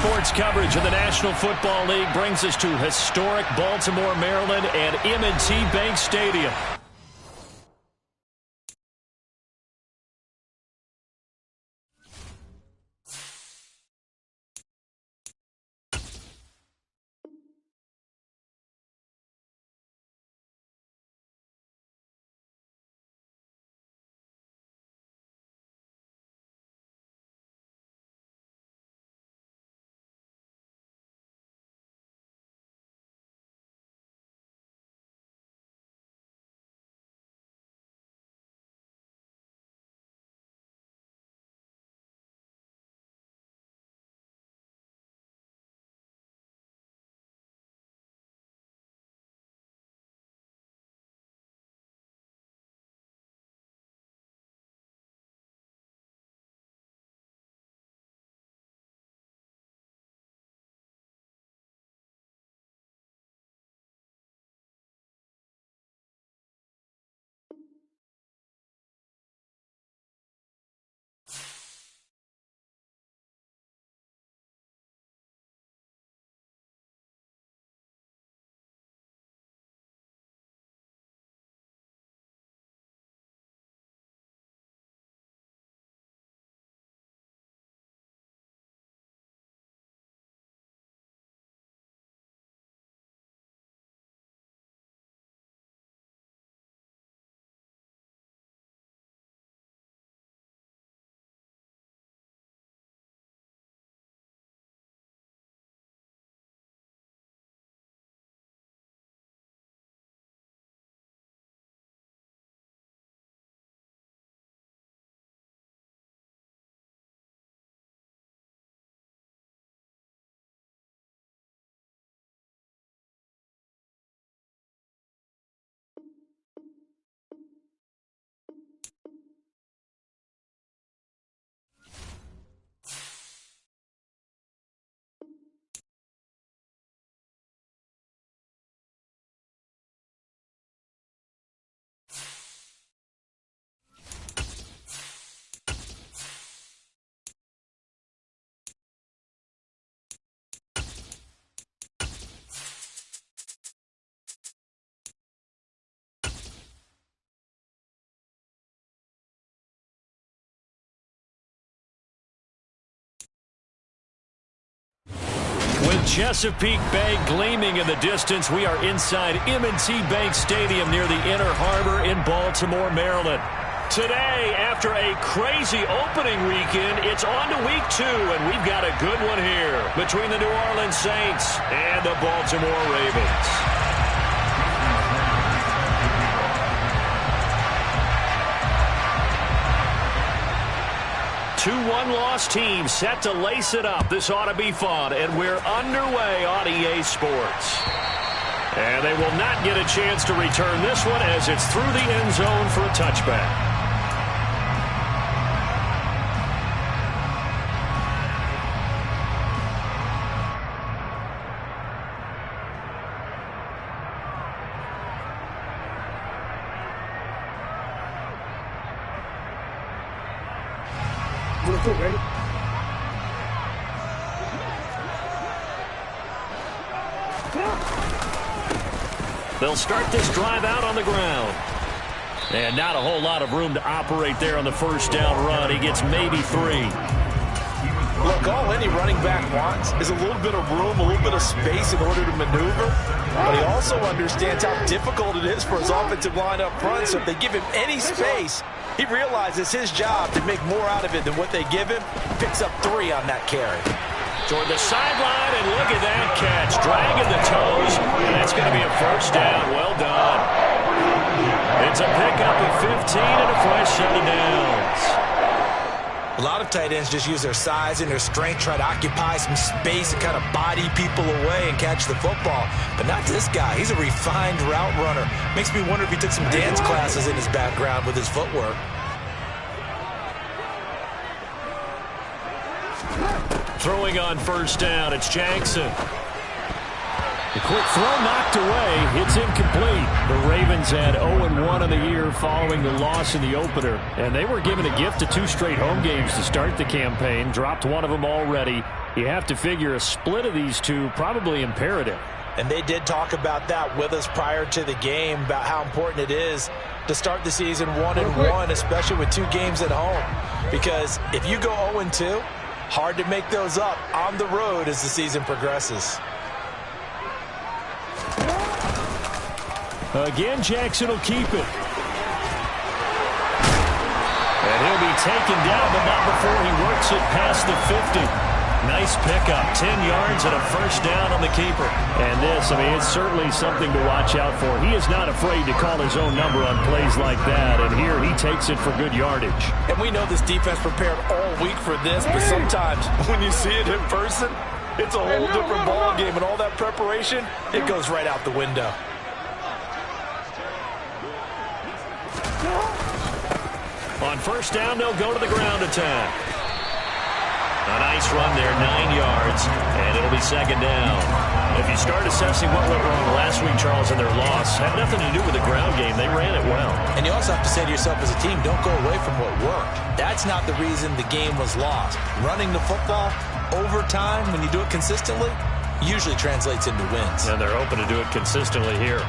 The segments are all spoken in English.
Sports coverage of the National Football League brings us to historic Baltimore, Maryland and M&T Bank Stadium. With Chesapeake Bay gleaming in the distance, we are inside M&T Bank Stadium near the Inner Harbor in Baltimore, Maryland. Today, after a crazy opening weekend, it's on to week 2, and we've got a good one here between the New Orleans Saints and the Baltimore Ravens. 2-1-loss team set to lace it up. This ought to be fun, and we're underway on EA Sports. And they will not get a chance to return this one as it's through the end zone for a touchback. Ready? They'll start this drive out on the ground. And not a whole lot of room to operate there on the first down run. He gets maybe 3. Look, all any running back wants is a little bit of room, a little bit of space in order to maneuver. But he also understands how difficult it is for his offensive line up front. So if they give him any space, he realizes his job to make more out of it than what they give him. Picks up 3 on that carry. Toward the sideline, and look at that catch. Dragging the toes, and that's going to be a first down. Well done. It's a pickup of 15 and a fresh set of downs. A lot of tight ends just use their size and their strength, try to occupy some space and kind of body people away and catch the football. But not this guy. He's a refined route runner. Makes me wonder if he took some dance classes in his background with his footwork. Throwing on first down, it's Jackson. The quick throw knocked away. It's incomplete. The Ravens had 0-1 in the year following the loss in the opener. And they were given a gift of 2 straight home games to start the campaign. Dropped one of them already You have to figure a split of these two probably imperative. And they did talk about that with us prior to the game, about how important it is to start the season 1-1, especially with 2 games at home. Because if you go 0-2, hard to make those up on the road as the season progresses. Again, Jackson will keep it. And he'll be taken down, but not before he works it past the 50. Nice pickup, 10 yards and a first down on the keeper. And this, I mean, it's certainly something to watch out for. He is not afraid to call his own number on plays like that, and here he takes it for good yardage. And we know this defense prepared all week for this, but sometimes when you see it in person, it's a whole different ball game, and all that preparation, it goes right out the window. On first down, they'll go to the ground attack. A nice run there, 9 yards, and it'll be second down. If you start assessing what went wrong last week, Charles, in their loss, had nothing to do with the ground game. They ran it well. And you also have to say to yourself as a team, don't go away from what worked. That's not the reason the game was lost. Running the football over time, when you do it consistently, usually translates into wins. And they're open to do it consistently here.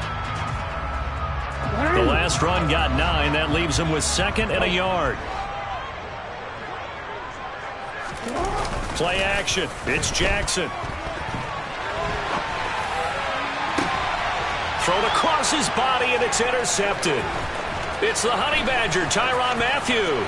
The last run got 9. That leaves him with 2nd and a yard. Play action. It's Jackson. Thrown across his body, and it's intercepted. It's the Honey Badger, Tyrann Mathieu.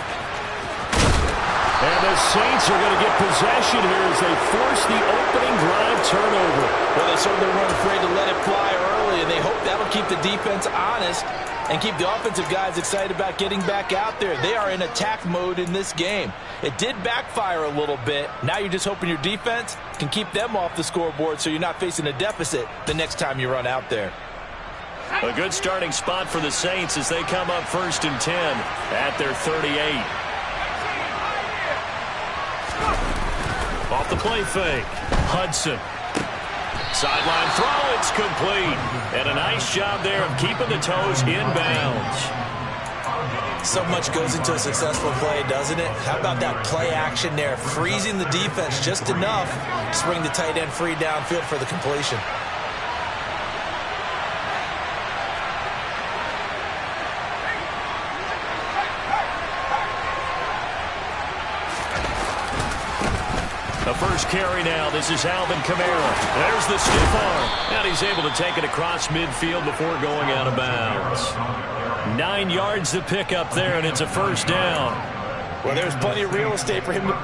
And the Saints are going to get possession here as they force the opening drive turnover. Well, they certainly weren't afraid to let it fly early, and they hope that'll keep the defense honest and keep the offensive guys excited about getting back out there. They are in attack mode in this game. It did backfire a little bit. Now you're just hoping your defense can keep them off the scoreboard so you're not facing a deficit the next time you run out there. A good starting spot for the Saints as they come up 1st and 10 at their 38. Off the play fake. Hudson. Sideline throw, it's complete. And a nice job there of keeping the toes inbounds. So much goes into a successful play, doesn't it? How about that play action there? Freezing the defense just enough to bring the tight end free downfield for the completion. The first carry now. This is Alvin Kamara. There's the stiff arm. And he's able to take it across midfield before going out of bounds. 9 yards to pick up there, and it's a first down. Well, there's plenty of real estate for him to...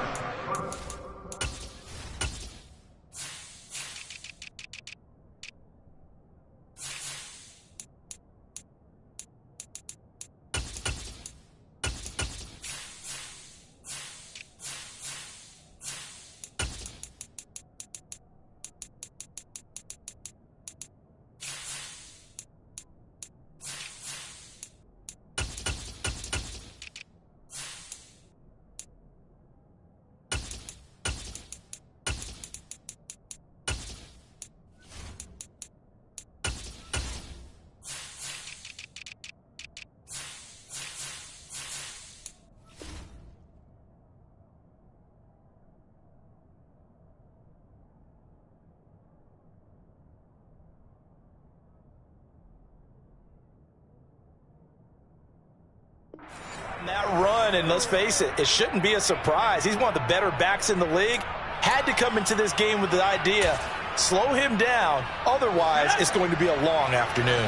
That run, and let's face it, it shouldn't be a surprise. He's one of the better backs in the league. Had to come into this game with the idea, slow him down, otherwise it's going to be a long afternoon.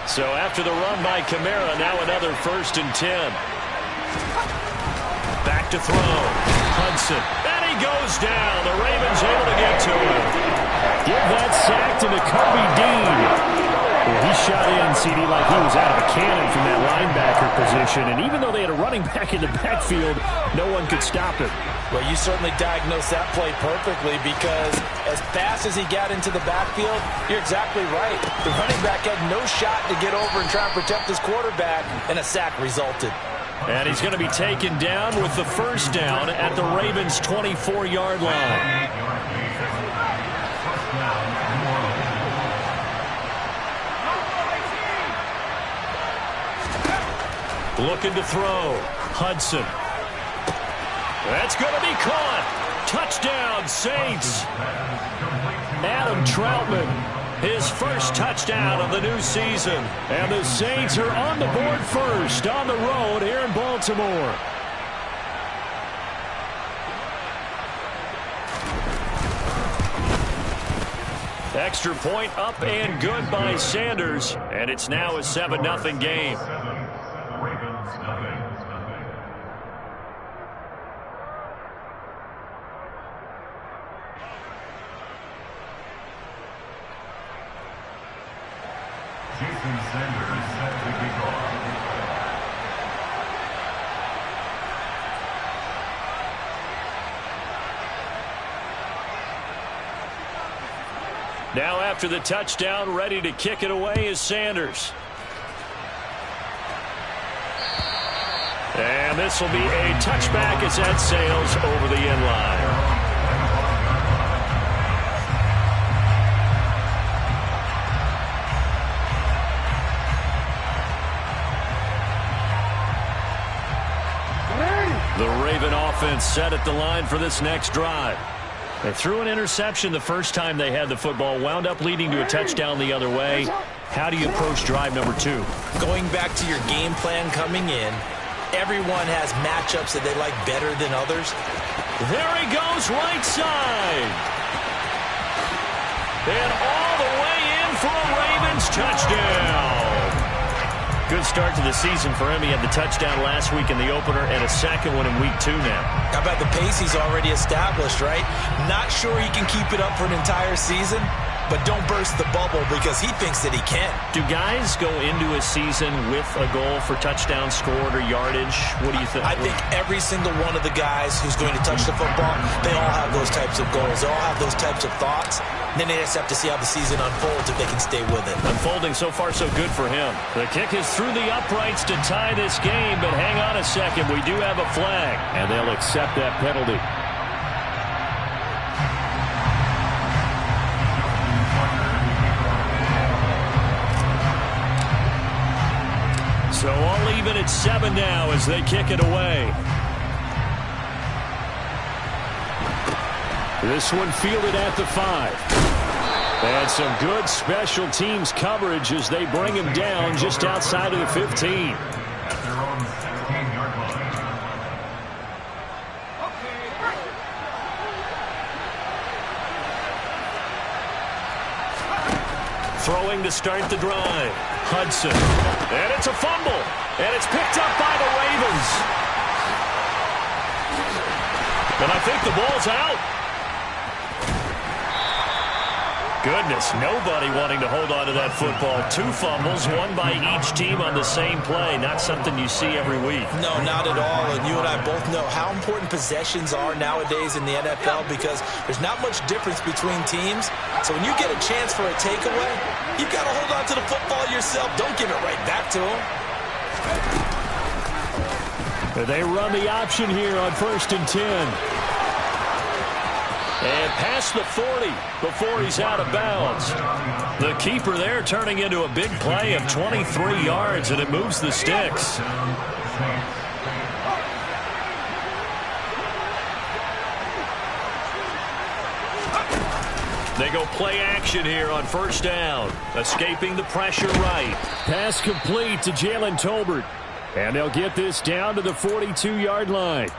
So after the run by Kamara, now another 1st and 10. Back to throw. Hudson. And he goes down. The Ravens able to get to him. Give that sack to Nakobe Dean. Well, he shot in, CD, like he was out of a cannon from that linebacker position. And even though they had a running back in the backfield, no one could stop him. Well, you certainly diagnosed that play perfectly because as fast as he got into the backfield, you're exactly right. The running back had no shot to get over and try and protect his quarterback, and a sack resulted. And he's going to be taken down with the first down at the Ravens' 24-yard line. Looking to throw. Hudson. That's going to be caught. touchdown, Saints. Adam Troutman, his first touchdown of the new season. And the Saints are on the board first on the road here in Baltimore. Extra point up and good by Sanders. And it's now a 7-0 game. Now after the touchdown, ready to kick it away is Sanders. And this will be a touchback as that sails over the end line. The Raven offense set at the line for this next drive. They threw an interception the first time they had the football, wound up leading to a touchdown the other way. How do you approach drive number 2? Going back to your game plan coming in, everyone has matchups that they like better than others. There he goes, right side. And all the way in for a Ravens touchdown. Good start to the season for him. He had the touchdown last week in the opener and a second one in week 2 now. How about the pace he's already established, right? Not sure he can keep it up for an entire season, but don't burst the bubble because he thinks that he can. Do guys go into a season with a goal for touchdown scored or yardage? What do you think? I think every single one of the guys who's going to touch the football, they all have those types of goals. They all have those types of thoughts. Then they just have to see how the season unfolds if they can stay with it. Unfolding so far so good for him. The kick is through the uprights to tie this game, but hang on a second. We do have a flag, and they'll accept that penalty. So all even at 7 now as they kick it away. This one fielded at the 5. And some good special teams coverage as they bring him down just outside of the 15. Throwing to start the drive. Hudson. And it's a fumble. And it's picked up by the Ravens. And I think the ball's out. Goodness, nobody wanting to hold on to that football. 2 fumbles, one by each team on the same play. Not something you see every week. No, not at all. And you and I both know how important possessions are nowadays in the NFL because there's not much difference between teams. So when you get a chance for a takeaway, you've got to hold on to the football yourself. Don't give it right back to them. They run the option here on 1st and 10. And past the 40 before he's out of bounds. The keeper there turning into a big play of 23 yards, and it moves the sticks. They go play action here on 1st down. Escaping the pressure right. Pass complete to Jalen Tolbert. And they'll get this down to the 42-yard line.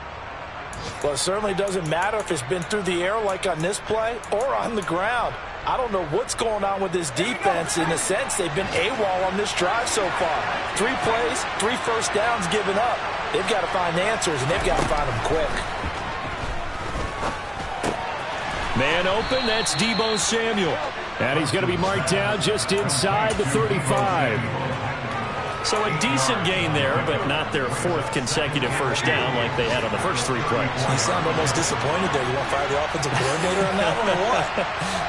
Well, it certainly doesn't matter if it's been through the air like on this play or on the ground. I don't know what's going on with this defense. In a sense, they've been AWOL on this drive so far. 3 plays, 3 first downs given up. They've got to find answers, and they've got to find them quick. Man open, that's Deebo Samuel. And he's going to be marked down just inside the 35. So a decent gain there, but not their 4th consecutive first down like they had on the first 3 plays. You sound almost disappointed there. You want to fire the offensive coordinator on that one or what?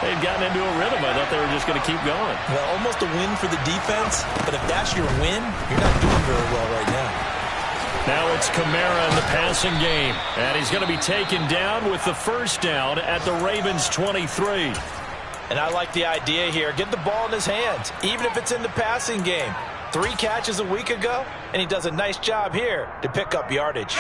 They'd gotten into a rhythm. I thought they were just going to keep going. Well, almost a win for the defense, but if that's your win, you're not doing very well right now. Now it's Kamara in the passing game, and he's going to be taken down with the first down at the Ravens' 23. And I like the idea here. Get the ball in his hands, even if it's in the passing game. 3 catches a week ago, and he does a nice job here to pick up yardage.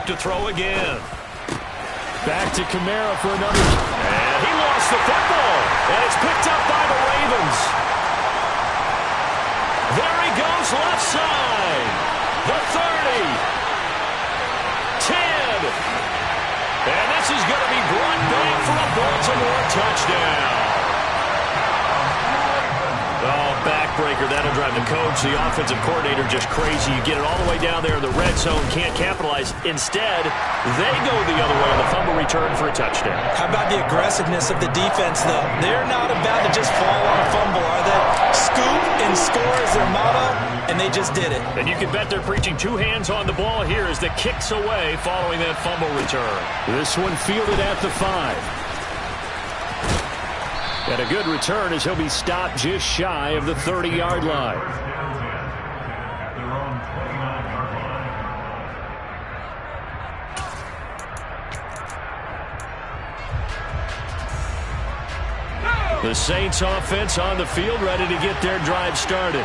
back to throw again. Back to Kamara for another. And he lost the football. And it's picked up by the Ravens. There he goes left side. The 30. 10. And this is going to be brought back for a Baltimore touchdown. Oh, backbreaker. That'll drive the coach, the offensive coordinator, just crazy. You get it all the way down there in the red zone, can't capitalize. Instead, they go the other way on the fumble return for a touchdown. How about the aggressiveness of the defense, though? They're not about to just fall on a fumble, are they? Scoop and score is their motto, and they just did it. And you can bet they're preaching two hands on the ball here as the kick's away following that fumble return. This one fielded at the 5. And a good return as he'll be stopped just shy of the 30-yard line. The Saints offense on the field, ready to get their drive started.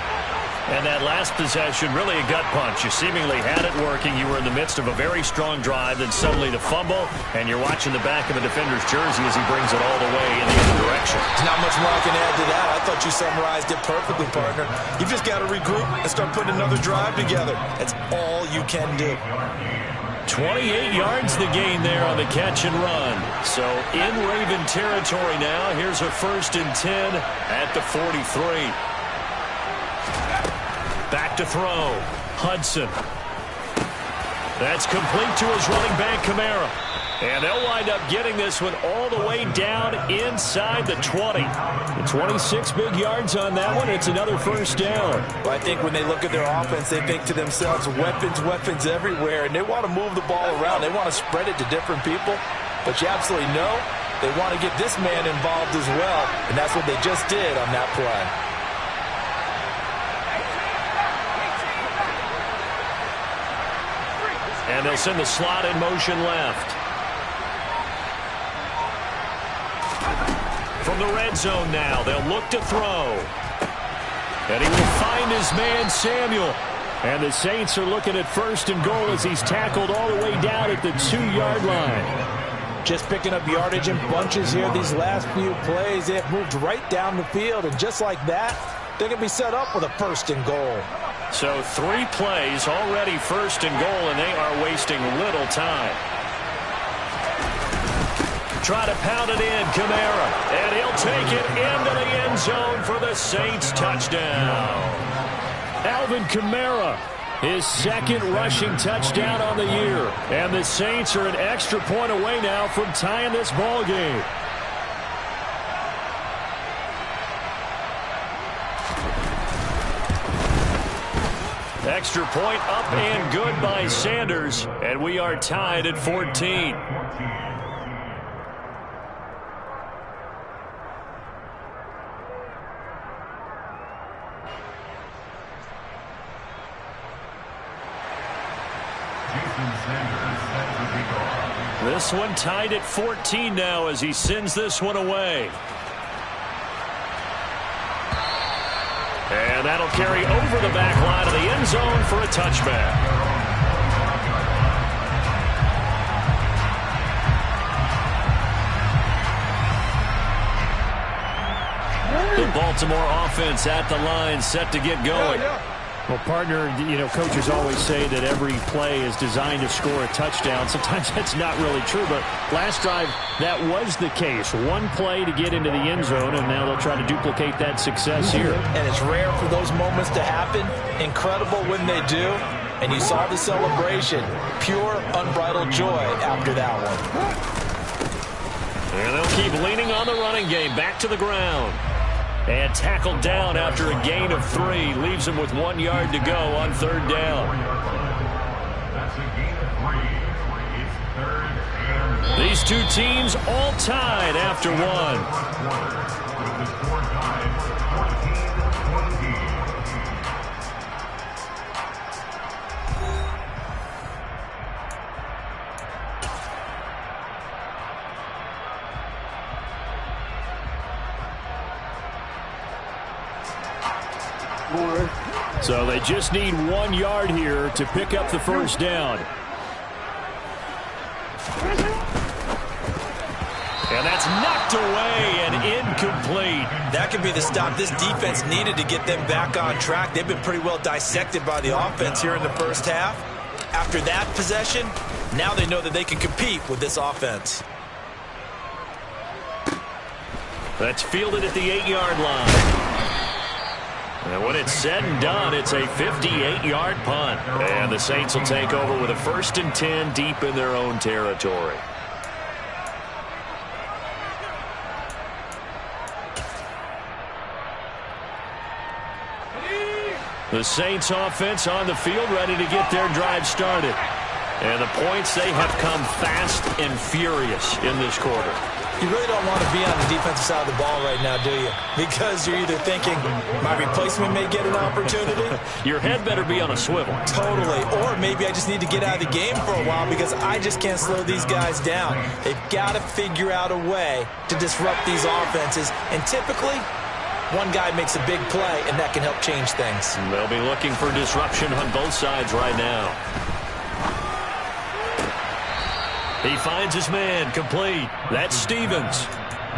And that last possession, really a gut punch. You seemingly had it working. You were in the midst of a very strong drive, then suddenly the fumble, and you're watching the back of the defender's jersey as he brings it all the way in the other direction. There's not much more I can add to that. I thought you summarized it perfectly, partner. You've just got to regroup and start putting another drive together. That's all you can do. 28 yards the gain there on the catch and run. So in Raven territory now. Here's a 1st and 10 at the 43. Back to throw. Hudson. That's complete to his running back, Kamara. And they'll wind up getting this one all the way down inside the 20. The 26 big yards on that one. It's another 1st down. Well, I think when they look at their offense, they think to themselves, weapons everywhere, and they want to move the ball around. They want to spread it to different people. But you absolutely know they want to get this man involved as well, and that's what they just did on that play. And they'll send the slot in motion left. From the red zone now, they'll look to throw. And he will find his man, Samuel. And the Saints are looking at 1st and goal as he's tackled all the way down at the 2-yard line. Just picking up yardage in bunches here these last few plays. They have moved right down the field, and just like that, they're going to be set up with a 1st and goal. So 3 plays already 1st and goal, and they are wasting little time. Try to pound it in, Kamara. And he'll take it into the end zone for the Saints touchdown. Alvin Kamara, his 2nd rushing touchdown on the year. And the Saints are an extra point away now from tying this ball game. Extra point up and good by Sanders, and we are tied at 14. This one tied at 14 now as he sends this one away. And that'll carry over the back line of the end zone for a touchback. The Baltimore offense at the line, set to get going. Well, partner, you know, coaches always say that every play is designed to score a touchdown. Sometimes that's not really true, but last drive, that was the case. One play to get into the end zone, and now they'll try to duplicate that success here. And it's rare for those moments to happen. Incredible when they do. And you saw the celebration. Pure, unbridled joy after that one. And they'll keep leaning on the running game. Back to the ground. And tackled down after a gain of 3. Leaves him with 1 yard to go on 3rd down. These two teams all tied after 1. So they just need 1 yard here to pick up the 1st down. knocked away and incomplete. That could be the stop this defense needed to get them back on track. They've been pretty well dissected by the offense here in the first half. After that possession, now they know that they can compete with this offense. That's fielded at the 8-yard line. And when it's said and done, it's a 58-yard punt. And the Saints will take over with a 1st and 10 deep in their own territory. The Saints offense on the field ready to get their drive started. And the points, they have come fast and furious in this quarter. You really don't want to be on the defensive side of the ball right now, do you? Because you're either thinking, my replacement may get an opportunity. Your head better be on a swivel. Totally. Or maybe I just need to get out of the game for a while because I just can't slow these guys down. They've got to figure out a way to disrupt these offenses. And typically, one guy makes a big play, and that can help change things. They'll be looking for disruption on both sides right now. He finds his man, complete. That's Stevens.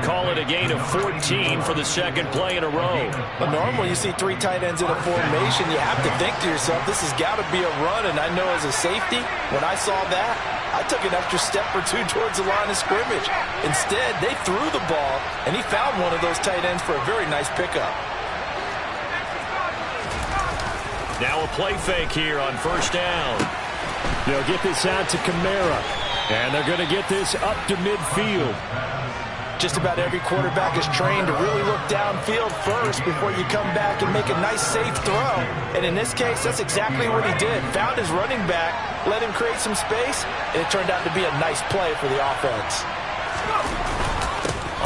Call it a gain of 14 for the second play in a row. But normally you see 3 tight ends in a formation, you have to think to yourself, this has got to be a run. And I know as a safety, when I saw that, I took an extra step or 2 towards the line of scrimmage. Instead, they threw the ball, and he found one of those tight ends for a very nice pickup. Now a play fake here on 1st down. They'll get this out to Kamara. And they're going to get this up to midfield. Just about every quarterback is trained to really look downfield first before you come back and make a nice, safe throw. And in this case, that's exactly what he did. Found his running back, let him create some space, and it turned out to be a nice play for the offense.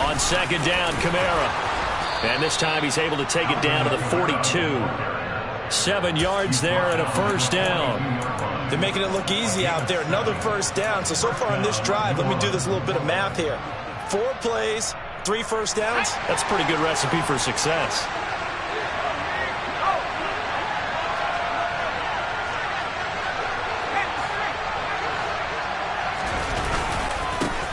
On 2nd down, Kamara. And this time he's able to take it down to the 42. 7 yards there and a 1st down. They're making it look easy out there. Another 1st down. So far on this drive, let me do this little bit of math here. 4 plays, 3 1st downs. That's a pretty good recipe for success.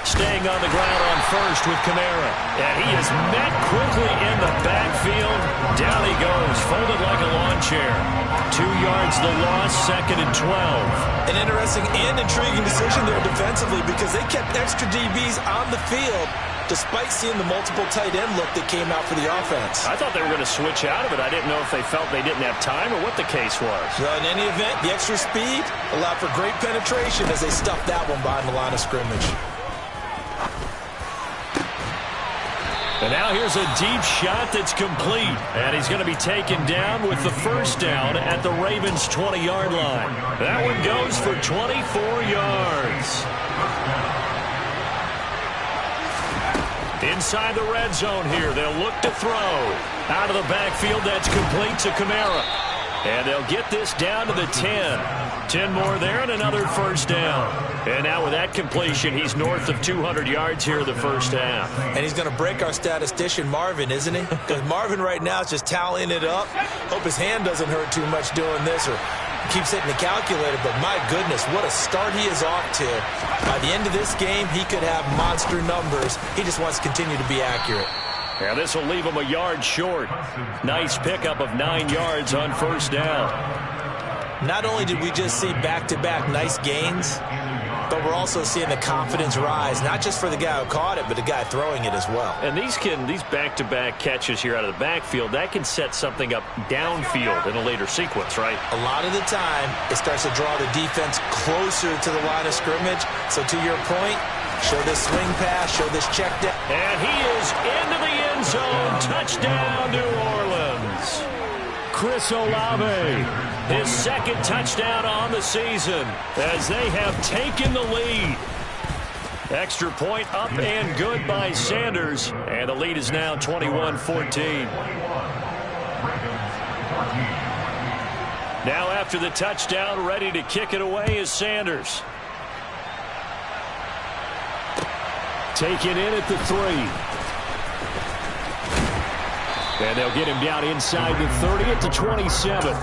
Staying on the ground on 1st with Kamara. And he is met quickly in the backfield. Down he goes, folded like a lawn chair. 2 yards the loss, 2nd and 12. An interesting and intriguing decision there defensively because they kept extra DBs on the field despite seeing the multiple tight end look that came out for the offense. I thought they were going to switch out of it. I didn't know if they felt they didn't have time or what the case was. Well, in any event, the extra speed allowed for great penetration as they stuffed that one behind the line of scrimmage. And now here's a deep shot that's complete. And he's going to be taken down with the 1st down at the Ravens' 20-yard line. That one goes for 24 yards. Inside the red zone here, they'll look to throw. Out of the backfield, that's complete to Kamara. And they'll get this down to the 10. 10 more there and another 1st down. And now with that completion, he's north of 200 yards here in the 1st half. And he's going to break our statistician, Marvin, isn't he? Because Marvin right now is just tallying it up. Hope his hand doesn't hurt too much doing this or keeps hitting the calculator. But my goodness, what a start he is off to. By the end of this game, he could have monster numbers. He just wants to continue to be accurate. Yeah, this will leave him a yard short. Nice pickup of 9 yards on 1st down. Not only did we just see back-to-back nice gains, but we're also seeing the confidence rise, not just for the guy who caught it, but the guy throwing it as well. And these back-to-back catches here out of the backfield, that can set something up downfield in a later sequence, right? A lot of the time, it starts to draw the defense closer to the line of scrimmage. So to your point, show this swing pass, show this check down. And he is into the end zone. Touchdown, New Orleans. Chris Olave, his 2nd touchdown on the season as they have taken the lead. Extra point up and good by Sanders, and the lead is now 21-14. Now after the touchdown, ready to kick it away is Sanders. Taken in at the 3. And they'll get him down inside the 30 at the 27.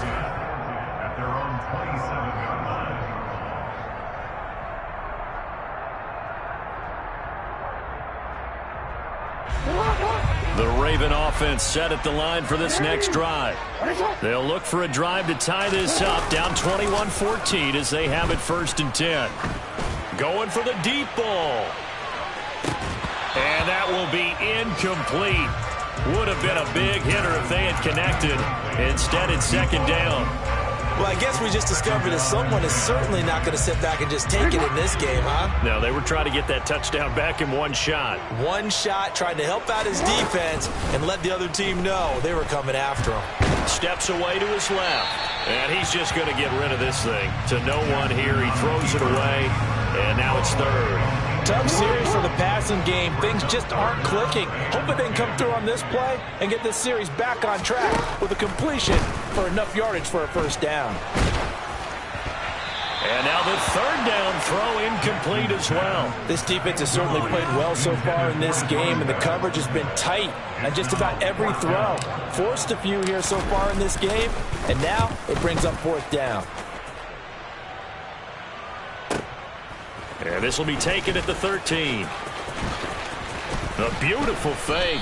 offense set at the line for this next drive. They'll look for a drive to tie this up, down 21-14 as they have it 1st and 10. Going for the deep ball. And that will be incomplete. Would have been a big hitter if they had connected. Instead, it's 2nd down. Well, I guess we just discovered that someone is certainly not going to sit back and just take it in this game, huh? No, they were trying to get that touchdown back in one shot. One shot, trying to help out his defense and let the other team know they were coming after him. Steps away to his left. And he's just going to get rid of this thing. To no one here. He throws it away. And now it's 3rd. Tough series for the passing game. Things just aren't clicking. Hoping they can come through on this play and get this series back on track with a completion for enough yardage for a 1st down. And now the 3rd down throw incomplete as well. This defense has certainly played well so far in this game, and the coverage has been tight on just about every throw. Forced a few here so far in this game, and now it brings up 4th down. And this will be taken at the 13. A beautiful fake.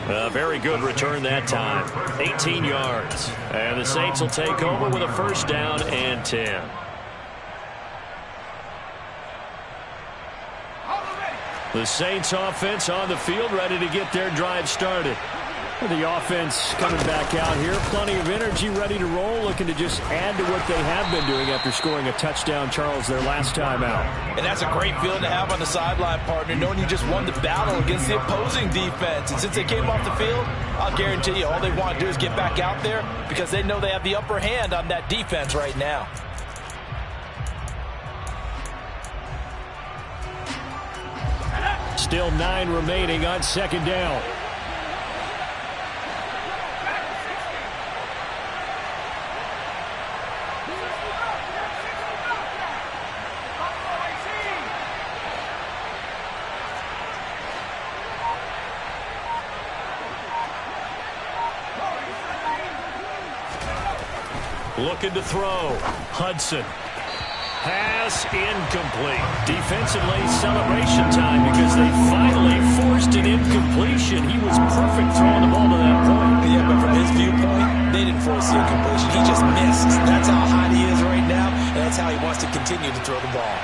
A very good return that time. 18 yards. And the Saints will take over with a 1st down and 10. The Saints offense on the field, ready to get their drive started. The offense coming back out here. Plenty of energy, ready to roll, looking to just add to what they have been doing after scoring a touchdown, Charles, their last time out. And that's a great feeling to have on the sideline, partner, knowing you just won the battle against the opposing defense. And since they came off the field, I'll guarantee you all they want to do is get back out there because they know they have the upper hand on that defense right now. Still 9 remaining on 2nd down. Looking to throw. Hudson. Pass incomplete. Defensively, celebration time because they finally forced an incompletion. He was perfect throwing the ball to that point. Yeah, but from his viewpoint, they didn't force the incompletion. He just missed. That's how hot he is right now, and that's how he wants to continue to throw the ball.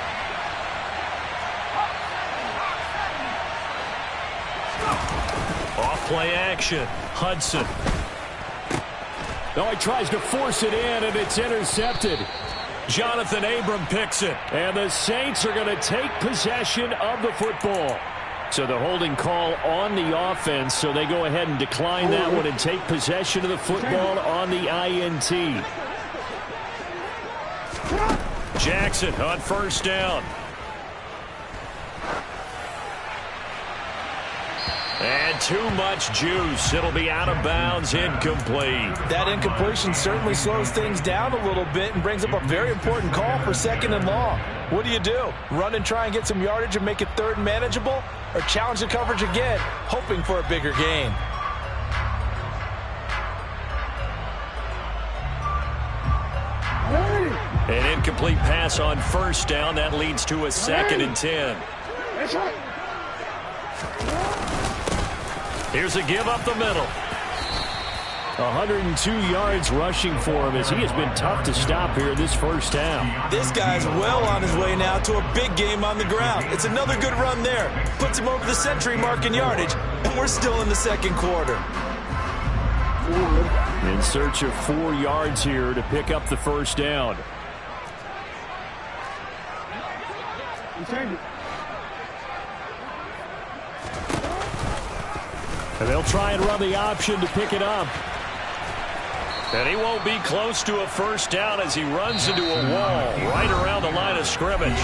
Off play action. Hudson. Oh, he tries to force it in, and it's intercepted. Jonathan Abram picks it. And the Saints are going to take possession of the football. So the holding call on the offense, so they go ahead and decline that one and take possession of the football on the INT. Jackson on 1st down. And too much juice. It'll be out of bounds, incomplete. That incompletion certainly slows things down a little bit and brings up a very important call for 2nd and long. What do? Run and try and get some yardage and make it 3rd and manageable? Or challenge the coverage again, hoping for a bigger gain? An incomplete pass on 1st down. That leads to a 2nd and 10. Here's a give up the middle. 102 yards rushing for him as he has been tough to stop here in this 1st half. This guy's well on his way now to a big game on the ground. It's another good run there. Puts him over the century mark in yardage, and we're still in the 2nd quarter. In search of 4 yards here to pick up the 1st down. And they'll try and run the option to pick it up. And he won't be close to a 1st down as he runs into a wall right around the line of scrimmage.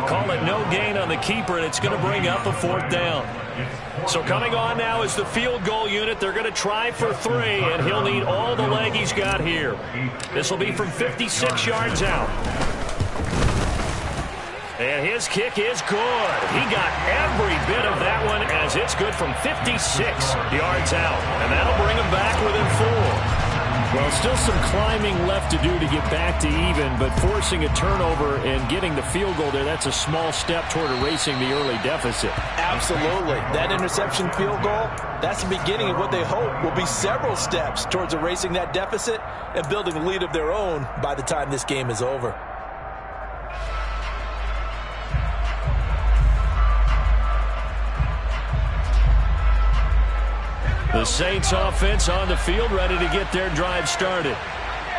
Call it no gain on the keeper, and it's going to bring up a 4th down. So coming on now is the field goal unit. They're going to try for 3, and he'll need all the leg he's got here. This will be from 56 yards out. And his kick is good. He got every bit of that one as it's good from 56 yards out. And that'll bring him back within 4. Well, Still some climbing left to do to get back to even, but forcing a turnover and getting the field goal there, that's a small step toward erasing the early deficit. Absolutely. That interception field goal, that's the beginning of what they hope will be several steps towards erasing that deficit and building a lead of their own by the time this game is over. The Saints offense on the field, ready to get their drive started.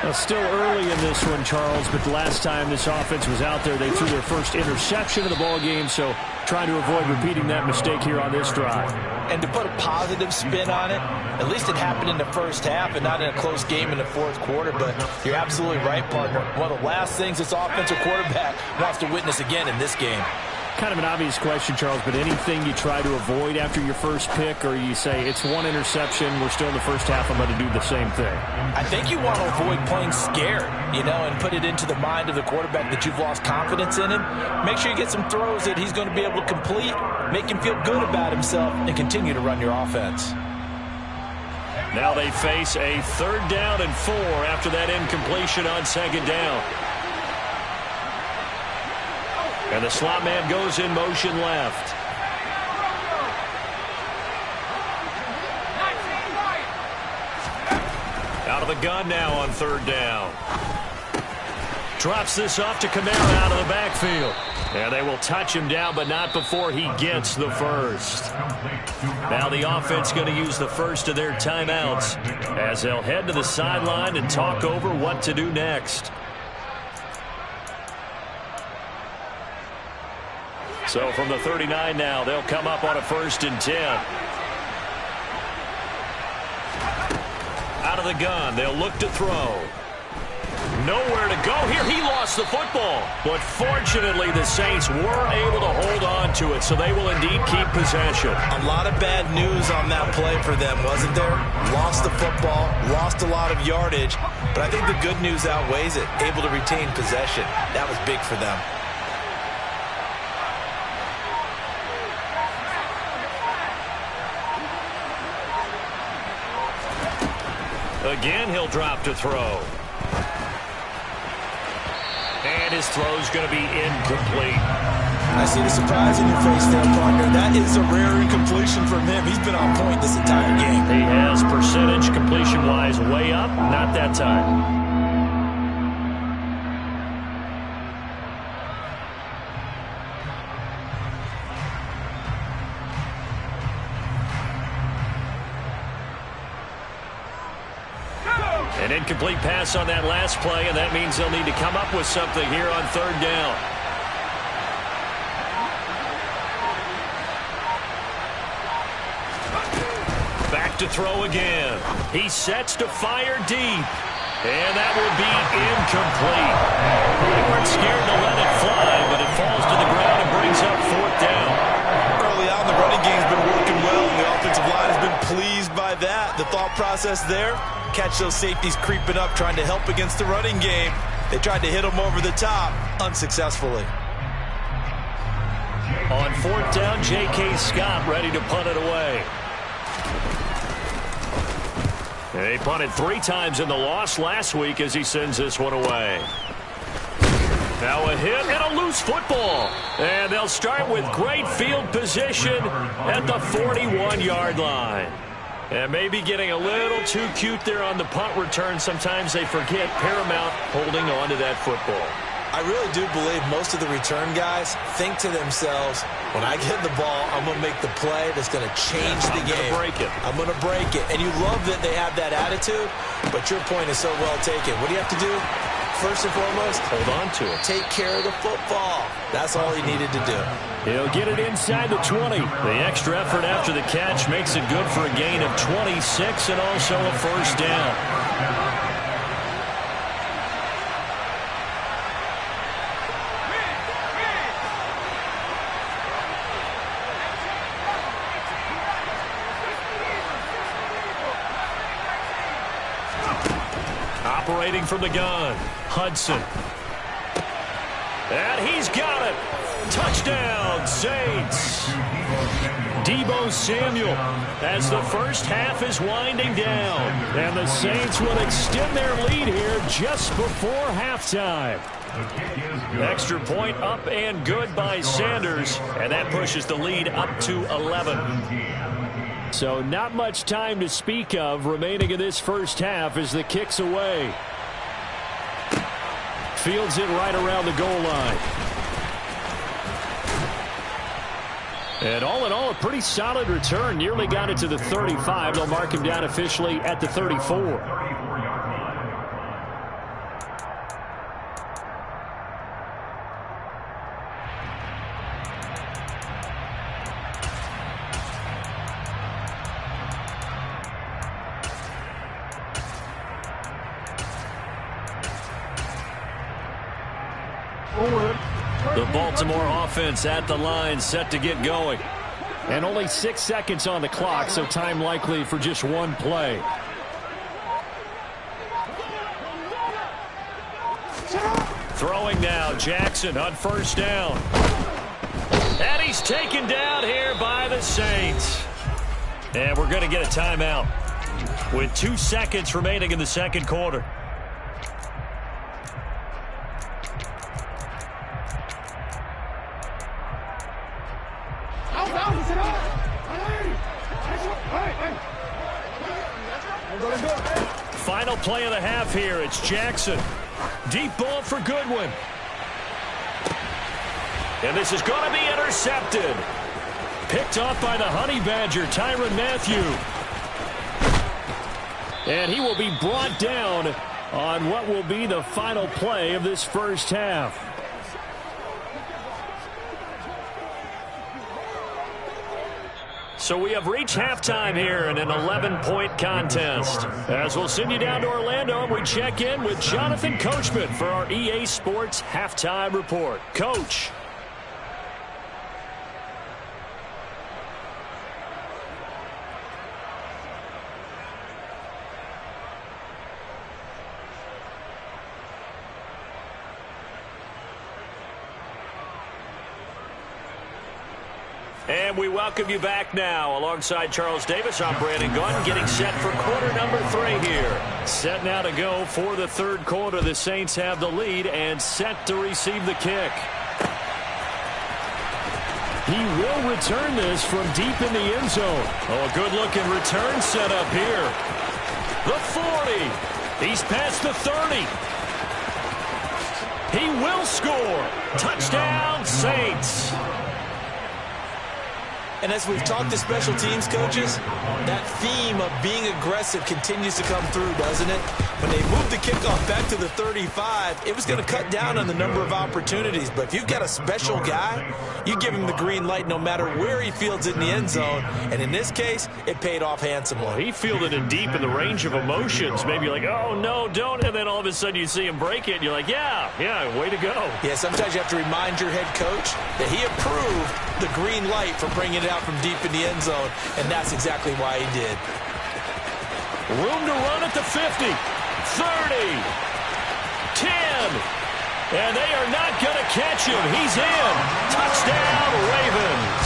Well, still early in this one, Charles, but the last time this offense was out there, they threw their first interception of the ball game, so trying to avoid repeating that mistake here on this drive. And to put a positive spin on it, at least it happened in the first half and not in a close game in the fourth quarter, but you're absolutely right, partner. One of the last things this offensive quarterback wants to witness again in this game. Kind of an obvious question, Charles, but anything you try to avoid after your first pick, or you say it's one interception, we're still in the first half, I'm going to do the same thing? I think you want to avoid playing scared, and put it into the mind of the quarterback that you've lost confidence in him. Make sure you get some throws that he's going to be able to complete, make him feel good about himself, and continue to run your offense. Now they face a 3rd down and 4 after that incompletion on 2nd down. And the slot man goes in motion left. Out of the gun now on 3rd down. Drops this off to Kamara out of the backfield. And they will touch him down, but not before he gets the first. Now the offense going to use the first of their timeouts as they'll head to the sideline and talk over what to do next. So from the 39 now, they'll come up on a 1st and 10. Out of the gun, they'll look to throw. Nowhere to go here. He lost the football. But fortunately, the Saints were able to hold on to it, so they will indeed keep possession. A lot of bad news on that play for them, wasn't there? Lost the football, lost a lot of yardage, but I think the good news outweighs it. Able to retain possession. That was big for them. Again, he'll drop to throw. And his throw's going to be incomplete. I see the surprise in your face there, partner. That is a rare incompletion from him. He's been on point this entire game. He has percentage completion-wise way up. Not that time. An incomplete pass on that last play, and that means they'll need to come up with something here on 3rd down. Back to throw again. He sets to fire deep. And that will be incomplete. They weren't scared to let it fly, but it falls to the ground and brings up 4th down. Early on, the running game's been working well, and the offensive line has been pleased by that. The thought process there, catch those safeties creeping up, trying to help against the running game. They tried to hit them over the top, unsuccessfully. On 4th down, J.K. Scott ready to punt it away. They punted 3 times in the loss last week as he sends this one away. Now a hit and a loose football. And they'll start with great field position at the 41-yard line. And maybe getting a little too cute there on the punt return. Sometimes they forget paramount holding on to that football. I really do believe most of the return guys think to themselves, when I get the ball, I'm going to make the play that's going to change the game. I'm going to break it. And you love that they have that attitude, but your point is so well taken. What do you have to do? First and foremost, hold on to it. Take care of the football. That's all he needed to do. He'll get it inside the 20. The extra effort after the catch makes it good for a gain of 26 and also a 1st down. Operating from the gun, Hudson. And he's got it. Touchdown, Saints. Deebo Samuel as the first half is winding down. And the Saints will extend their lead here just before halftime. Extra point up and good by Sanders. And that pushes the lead up to 11. So not much time to speak of remaining in this first half as the kick's away. Fields it right around the goal line. And all in all, a pretty solid return. Nearly got it to the 35. They'll mark him down officially at the 34. The Baltimore offense at the line, set to get going. And only 6 seconds on the clock, so time likely for just one play. Throwing now, Jackson on first down. And he's taken down here by the Saints. And we're going to get a timeout with 2 seconds remaining in the second quarter. Final play of the half here. It's Jackson. Deep ball for Goodwin. And this is going to be intercepted. Picked off by the Honey Badger, Tyrann Mathieu. And he will be brought down on what will be the final play of this first half. So we have reached halftime here in an 11-point contest. As we'll send you down to Orlando, and we check in with Jonathan Coachman for our EA Sports Halftime Report. Coach. And we welcome you back now. Alongside Charles Davis, I'm Brandon Gunn, getting set for quarter number 3 here. Set now to go for the third quarter. The Saints have the lead and set to receive the kick. He will return this from deep in the end zone. Oh, a good-looking return set up here. The 40. He's past the 30. He will score. Touchdown, Saints. And as we've talked to special teams coaches, that theme of being aggressive continues to come through, doesn't it? When they moved the kickoff back to the 35, it was going to cut down on the number of opportunities. But if you've got a special guy, you give him the green light no matter where he fields it in the end zone. And in this case, it paid off handsomely. Well, he fielded it deep in the range of emotions. Maybe you're like, oh, no, don't. And then all of a sudden you see him break it, and you're like, yeah, way to go. Yeah, sometimes you have to remind your head coach that he approved the green light for bringing it out from deep in the end zone, and that's exactly why he did. Room to run at the 50, 30, 10, and they are not going to catch him. He's in. Touchdown, Ravens.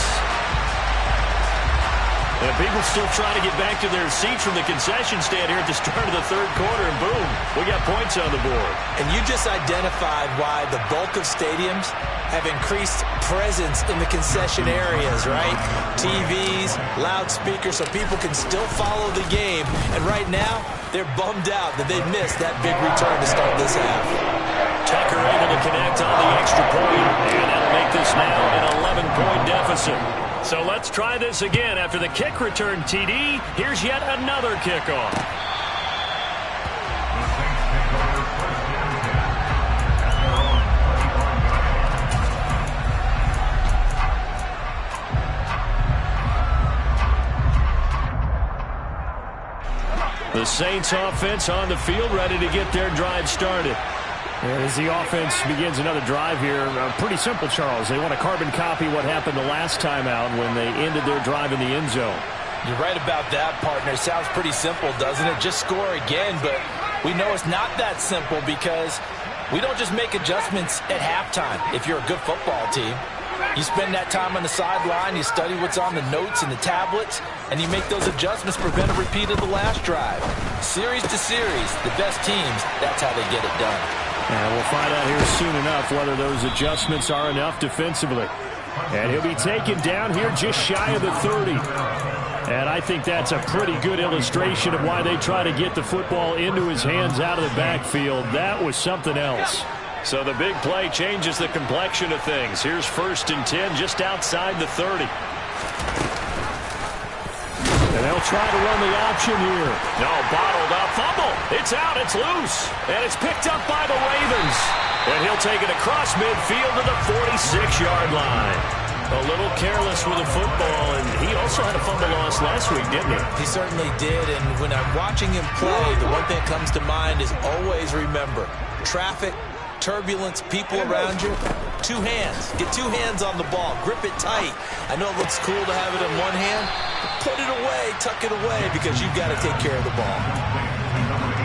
And people still trying to get back to their seats from the concession stand here at the start of the third quarter, and boom, we got points on the board. And you just identified why the bulk of stadiums have increased presence in the concession areas, right? TVs, loudspeakers, so people can still follow the game. And right now, they're bummed out that they missed that big return to start this half. Tucker able to connect on the extra point, and that'll make this now an 11-point deficit. So let's try this again. After the kick return TD, here's yet another kickoff. The Saints offense on the field, ready to get their drive started. And as the offense begins another drive here, pretty simple, Charles. They want to carbon copy what happened the last time out when they ended their drive in the end zone. You're right about that, partner. Sounds pretty simple, doesn't it? Just score again, but we know it's not that simple because We don't just make adjustments at halftime if you're a good football team. You spend that time on the sideline, you study what's on the notes and the tablets, and you make those adjustments to prevent a repeat of the last drive. Series to series, the best teams, that's how they get it done. And we'll find out here soon enough whether those adjustments are enough defensively. And he'll be taken down here just shy of the 30. And I think that's a pretty good illustration of why they try to get the football into his hands out of the backfield. That was something else. So the big play changes the complexion of things. Here's 1st and 10 just outside the 30. And they'll try to run the option here. No, bottled up. Fumble. It's out. It's loose. And it's picked up by the Ravens. And he'll take it across midfield to the 46-yard line. A little careless with the football, and he also had a fumble loss last week, didn't he? He certainly did, and when I'm watching him play, the one thing that comes to mind is always remember, traffic, turbulence, people around you, 2 hands. Get 2 hands on the ball. Grip it tight. I know it looks cool to have it in one hand, but put it away, tuck it away, because you've got to take care of the ball.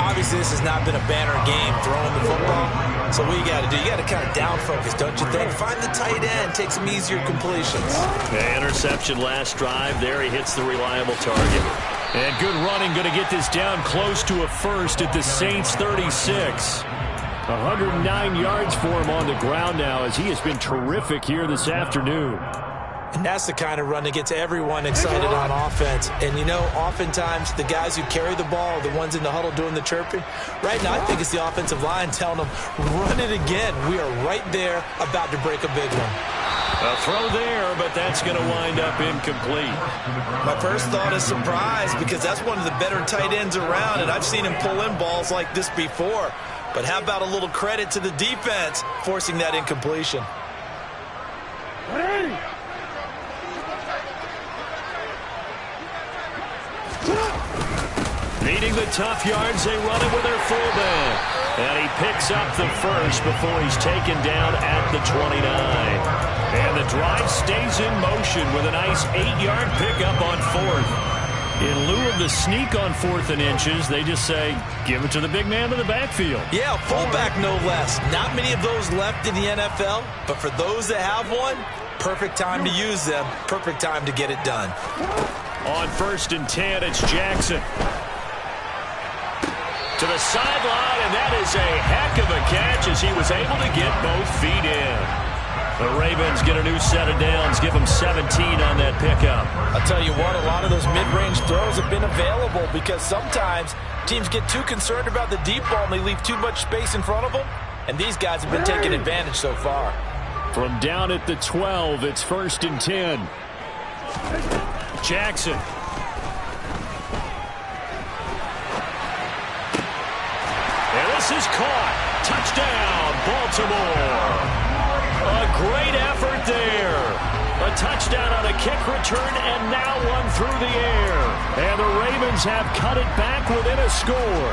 Obviously, this has not been a banner game throwing the football. So what you got to do, you got to kind of down focus, don't you think? Find the tight end, take some easier completions. Yeah, interception last drive. There he hits the reliable target. And good running, going to get this down close to a first at the Saints 36. 109 yards for him on the ground now as he has been terrific here this afternoon. And that's the kind of run that gets everyone excited on offense. And, you know, oftentimes the guys who carry the ball are the ones in the huddle doing the chirping. Right now, I think it's the offensive line telling them, run it again. We are right there about to break a big one. A throw there, but that's going to wind up incomplete. My first thought is surprise because that's one of the better tight ends around, and I've seen him pull in balls like this before. But how about a little credit to the defense forcing that incompletion? Needing the tough yards, they run it with their fullback. And he picks up the first before he's taken down at the 29. And the drive stays in motion with a nice 8-yard pickup on 4th. In lieu of the sneak on 4th and inches, they just say, give it to the big man in the backfield. Yeah, fullback no less. Not many of those left in the NFL, but for those that have one, perfect time to use them, perfect time to get it done. On 1st and 10, it's Jackson. To the sideline, and that is a heck of a catch as he was able to get both feet in. The Ravens get a new set of downs, give them 17 on that pickup. I'll tell you what, a lot of those mid-range throws have been available because sometimes teams get too concerned about the deep ball and they leave too much space in front of them, and these guys have been taking advantage so far. From down at the 12, it's 1st and 10. Jackson. And this is caught. Touchdown, Baltimore. A great effort there. A touchdown on a kick return and now one through the air. And the Ravens have cut it back within a score.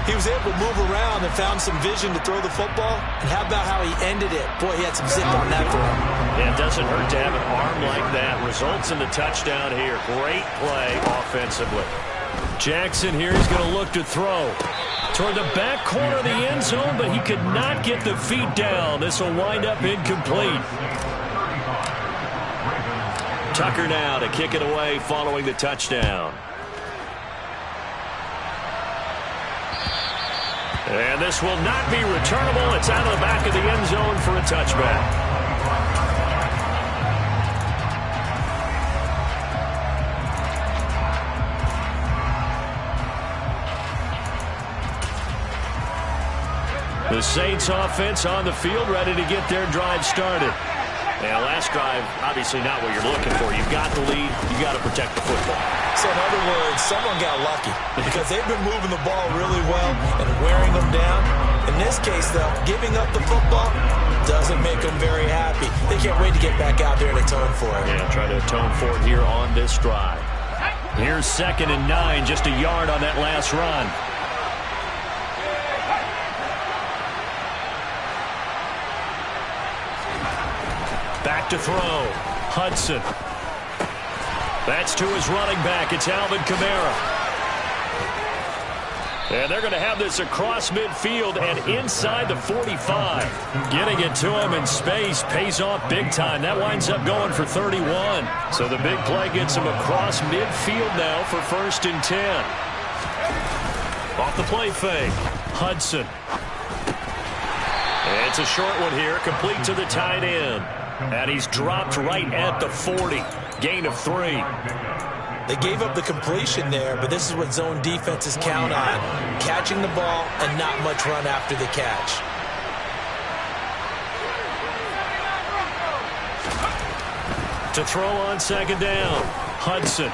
He was able to move around and found some vision to throw the football. And how about how he ended it? Boy, he had some zip on that throw. Yeah, it doesn't hurt to have an arm like that. Results in the touchdown here. Great play offensively. Jackson here is going to look to throw toward the back corner of the end zone, but he could not get the feet down. This will wind up incomplete. Tucker now to kick it away following the touchdown. And this will not be returnable. It's out of the back of the end zone for a touchback. The Saints offense on the field, ready to get their drive started. And last drive, obviously not what you're looking for. You've got the lead. You've got to protect the football. So in other words, someone got lucky because they've been moving the ball really well and wearing them down. In this case, though, giving up the football doesn't make them very happy. They can't wait to get back out there and atone for it. Yeah, try to atone for it here on this drive. Here's 2nd and 9, just a yard on that last run. Back to throw. Hudson. That's to his running back. It's Alvin Kamara. And they're going to have this across midfield and inside the 45. Getting it to him in space pays off big time. That winds up going for 31. So the big play gets him across midfield now for 1st and 10. Off the play fake. Hudson. It's a short one here, complete to the tight end. And he's dropped right at the 40. Gain of 3. They gave up the completion there, but this is what zone defenses count on. Catching the ball and not much run after the catch. To throw on 2nd down. Hudson.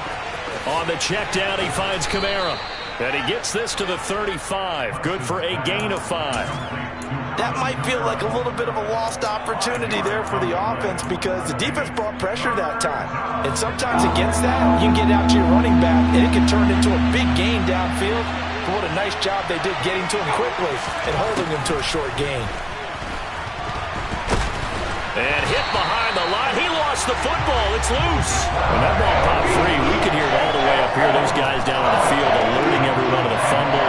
On the check down, he finds Kamara. And he gets this to the 35. Good for a gain of 5. That might feel like a little bit of a lost opportunity there for the offense because the defense brought pressure that time. And sometimes against that, you can get out to your running back, and it can turn into a big gain downfield. But what a nice job they did getting to him quickly and holding him to a short gain. And hit behind the line. He lost the football. It's loose. When that ball popped free, we could hear it all the way up here. Those guys down on the field alerting everyone of the fumble.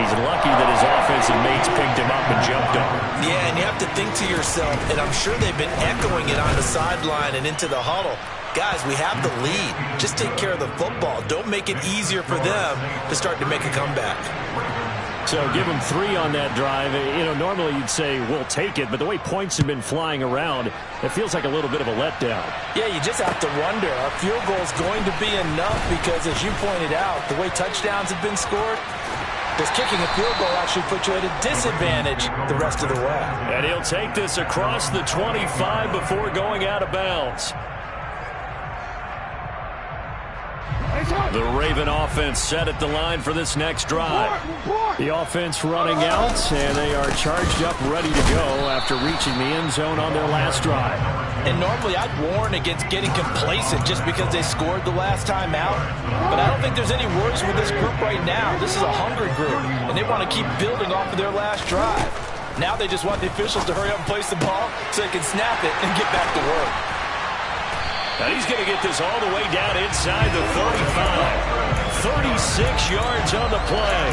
He's lucky that his offensive mates picked him up and jumped on him. Yeah, and you have to think to yourself, and I'm sure they've been echoing it on the sideline and into the huddle. Guys, we have the lead. Just take care of the football. Don't make it easier for them to start to make a comeback. So give them 3 on that drive. You know, normally you'd say we'll take it, but the way points have been flying around, it feels like a little bit of a letdown. Yeah, you just have to wonder, are field goals going to be enough? Because as you pointed out, the way touchdowns have been scored, does kicking a field goal actually put you at a disadvantage the rest of the way? And he'll take this across the 25 before going out of bounds. The Raven offense set at the line for this next drive. The offense running out, and they are charged up, ready to go after reaching the end zone on their last drive. And normally I'd warn against getting complacent just because they scored the last time out. But I don't think there's any worries with this group right now. This is a hungry group, and they want to keep building off of their last drive. Now they just want the officials to hurry up and place the ball so they can snap it and get back to work. Now he's going to get this all the way down inside the 35. 36 yards on the play.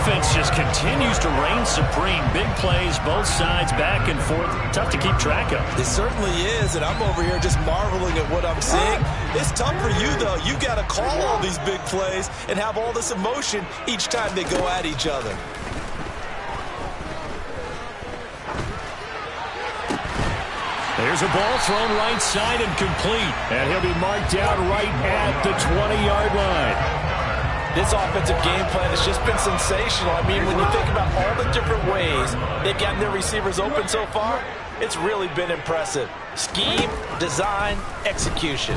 Offense just continues to reign supreme. Big plays, both sides, back and forth. Tough to keep track of. It certainly is, and I'm over here just marveling at what I'm seeing. It's tough for you, though. You've got to call all these big plays and have all this emotion each time they go at each other. There's a ball thrown right side and complete. And he'll be marked down right at the 20-yard line. This offensive game plan has just been sensational. I mean, when you think about all the different ways they've gotten their receivers open so far, it's really been impressive. Scheme, design, execution.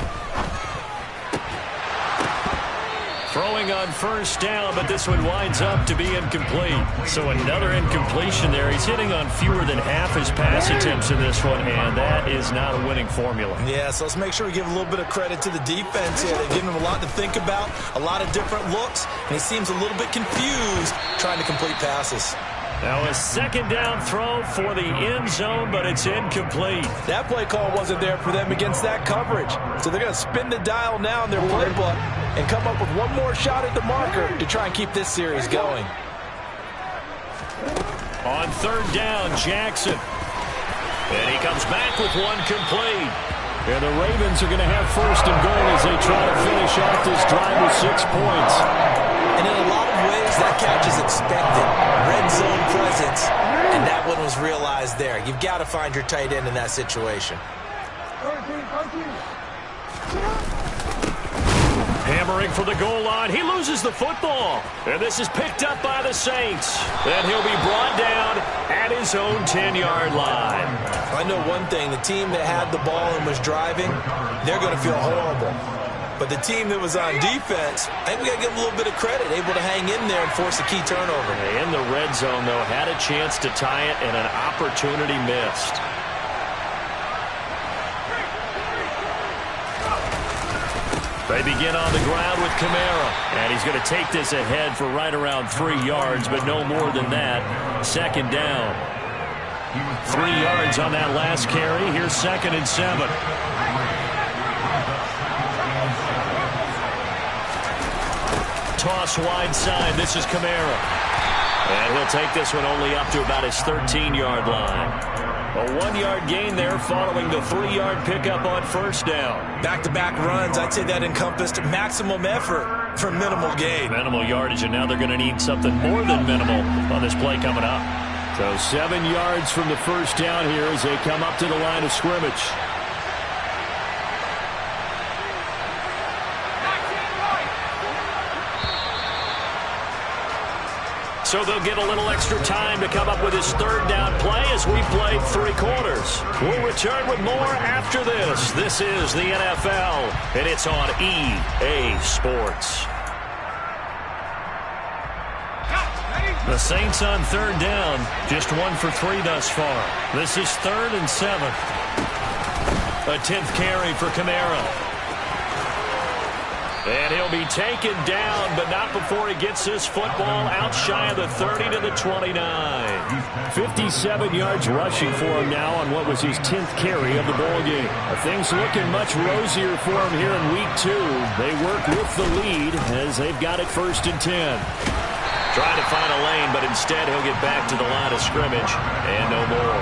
Throwing on 1st down, but this one winds up to be incomplete. So another incompletion there. He's hitting on fewer than half his pass attempts in this one, and that is not a winning formula. Yeah, so let's make sure we give a little bit of credit to the defense here. They've given him a lot to think about, a lot of different looks, and he seems a little bit confused trying to complete passes. Now a 2nd down throw for the end zone, but it's incomplete. That play call wasn't there for them against that coverage. So they're going to spin the dial now in their playbook and come up with one more shot at the marker to try and keep this series going. On 3rd down, Jackson. And he comes back with one complete. And the Ravens are going to have 1st and goal as they try to finish off this drive with 6 points. And in a lot of ways, that catch is expected. Red zone presence, and that one was realized there. You've got to find your tight end in that situation. Hammering for the goal line. He loses the football. And this is picked up by the Saints. And he'll be brought down at his own 10-yard line. I know one thing. The team that had the ball and was driving, they're going to feel horrible. But the team that was on defense, I think we got to give them a little bit of credit, able to hang in there and force a key turnover. In the red zone, though, had a chance to tie it and an opportunity missed. They begin on the ground with Kamara. And he's going to take this ahead for right around 3 yards, but no more than that. 2nd down. 3 yards on that last carry. Here's 2nd and 7. toss wide side. This is Kamara. And he'll take this one only up to about his 13-yard line. A 1-yard gain there following the 3-yard pickup on first down. Back-to-back runs, I'd say that encompassed maximum effort for minimal gain. Minimal yardage, and now they're going to need something more than minimal on this play coming up. So 7 yards from the first down here as they come up to the line of scrimmage. So they'll get a little extra time to come up with his third down play as we played 3 quarters. We'll return with more after this. This is the NFL, and it's on EA Sports. The Saints on third down, just 1 for 3 thus far. This is 3rd and 7. A 10th carry for Kamara. And he'll be taken down, but not before he gets this football out shy of the 30 to the 29. 57 yards rushing for him now on what was his 10th carry of the ball game. Things looking much rosier for him here in week 2. They work with the lead as they've got it 1st and 10. Trying to find a lane, but instead he'll get back to the line of scrimmage and no more.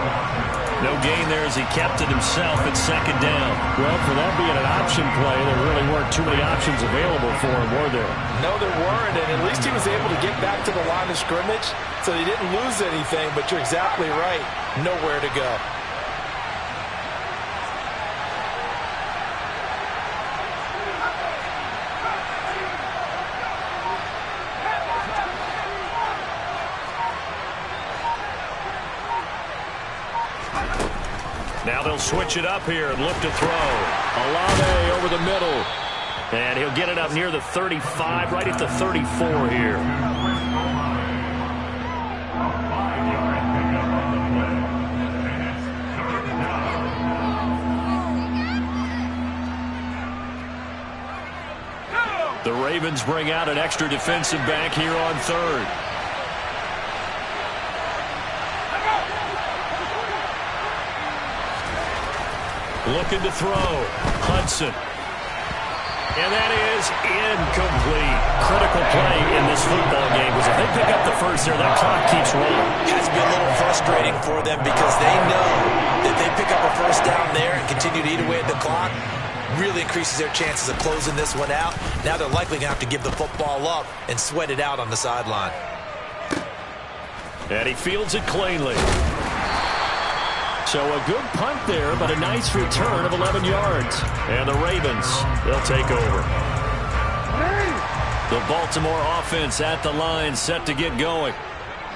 No gain there as he kept it himself at 2nd down. Well, for that being an option play, there really weren't too many options available for him, were there? No, there weren't, and at least he was able to get back to the line of scrimmage, so he didn't lose anything, but you're exactly right. Nowhere to go. Now they'll switch it up here and look to throw. Olave over the middle. And he'll get it up near the 35, right at the 34 here. The Ravens bring out an extra defensive back here on 3rd. Looking to throw. Hudson. And that is incomplete. Critical play in this football game because if they pick up the first there, that clock keeps rolling. It has to be a little frustrating for them because they know that they pick up a first down there and continue to eat away at the clock. Really increases their chances of closing this one out. Now they're likely going to have to give the football up and sweat it out on the sideline. And he fields it cleanly. So a good punt there, but a nice return of 11 yards. And the Ravens, they'll take over. The Baltimore offense at the line, set to get going.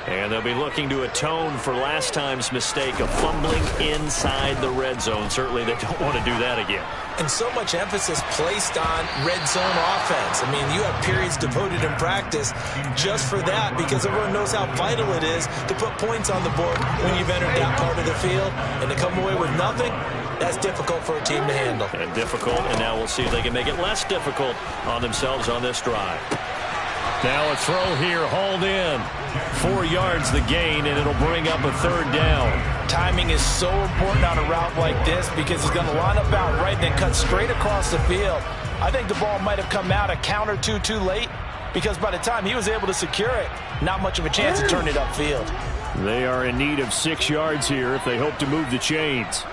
And they'll be looking to atone for last time's mistake of fumbling inside the red zone. Certainly they don't want to do that again. And so much emphasis placed on red zone offense. I mean, you have periods devoted in practice just for that because everyone knows how vital it is to put points on the board when you've entered that part of the field. And to come away with nothing, that's difficult for a team to handle. And difficult, and now we'll see if they can make it less difficult on themselves on this drive. Now a throw here, hauled in. 4 yards the gain, and it'll bring up a 3rd down. Timing is so important on a route like this because he's going to line up out right, then cut straight across the field. I think the ball might have come out a count or two too late because by the time he was able to secure it, not much of a chance to turn it upfield. They are in need of 6 yards here if they hope to move the chains.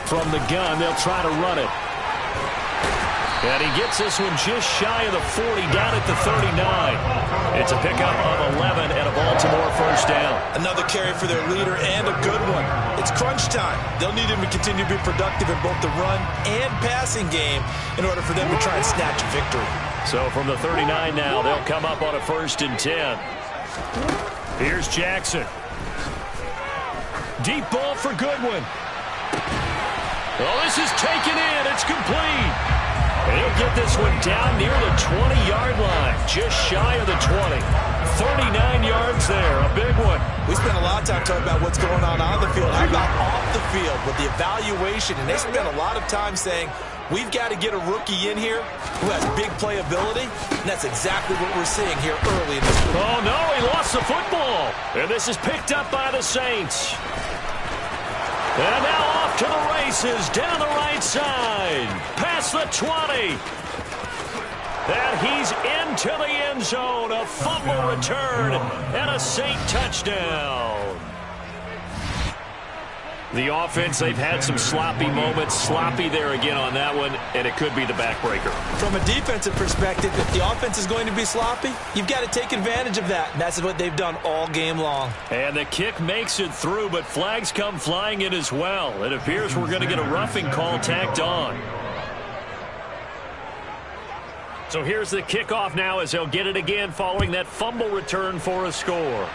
From the gun, they'll try to run it. And he gets this one just shy of the 40, down at the 39. It's a pickup of 11 and a Baltimore first down. Another carry for their leader and a good one. It's crunch time. They'll need him to continue to be productive in both the run and passing game in order for them to try and snatch a victory. So from the 39 now, they'll come up on a 1st and 10. Here's Jackson. Deep ball for Goodwin. Oh, this is taken in. It's complete. And he'll get this one down near the 20-yard line, just shy of the 20. 39 yards there, a big one. We spent a lot of time talking about what's going on the field. How about off the field with the evaluation? And they spent a lot of time saying, we've got to get a rookie in here who has big playability. And that's exactly what we're seeing here early in this game. Oh, no, he lost the football. And this is picked up by the Saints. And now off to the races, down the right side, past the 20. And he's into the end zone. A fumble return and a Saint touchdown. The offense, they've had some sloppy moments. Sloppy there again on that one, and it could be the backbreaker. From a defensive perspective, if the offense is going to be sloppy, you've got to take advantage of that. And that's what they've done all game long. And the kick makes it through, but flags come flying in as well. It appears we're going to get a roughing call tacked on. So here's the kickoff now as they'll get it again following that fumble return for a score.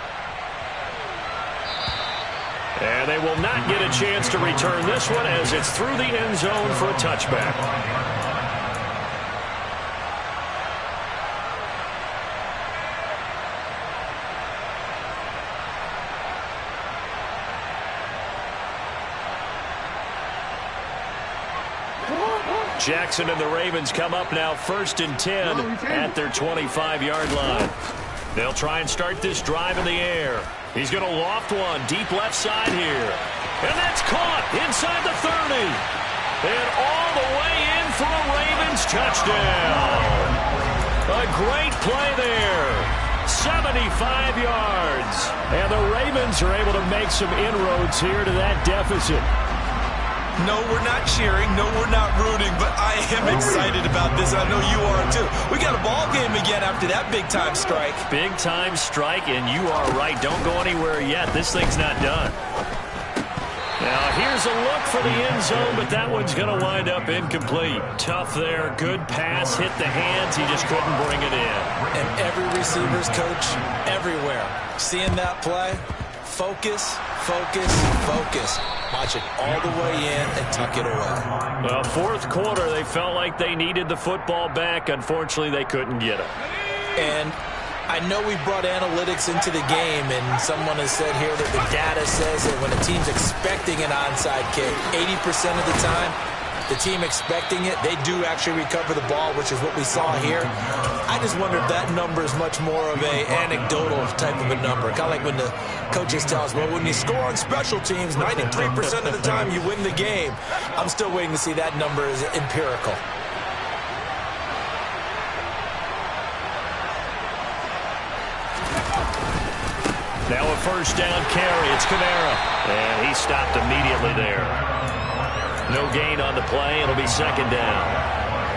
And they will not get a chance to return this one as it's through the end zone for a touchback. Jackson and the Ravens come up now 1st and 10 at their 25-yard line. They'll try and start this drive in the air. He's going to loft one deep left side here. And that's caught inside the 30. And all the way in for a Ravens touchdown. A great play there. 75 yards. And the Ravens are able to make some inroads here to that deficit. No, we're not cheering. No, we're not rooting. But I am excited about this. I know you are, too. We got a ball game again after that big-time strike. Big-time strike, and you are right. Don't go anywhere yet. This thing's not done. Now, here's a look for the end zone, but that one's going to wind up incomplete. Tough there. Good pass. Hit the hands. He just couldn't bring it in. And every receiver's coach everywhere. Seeing that play, focus, focus, focus. Watch it all the way in and tuck it away. Well, fourth quarter, they felt like they needed the football back. Unfortunately, they couldn't get it. And I know we brought analytics into the game, and someone has said here that the data says that when a team's expecting an onside kick, 80% of the time, the team expecting it, they do actually recover the ball, which is what we saw here. I just wonder if that number is much more of a anecdotal type of a number. Kind of like when the coaches tell us, well, when you score on special teams, 93% of the time you win the game. I'm still waiting to see that number is empirical. Now a first down carry. It's Kamara. And he stopped immediately there. No gain on the play. It'll be second down.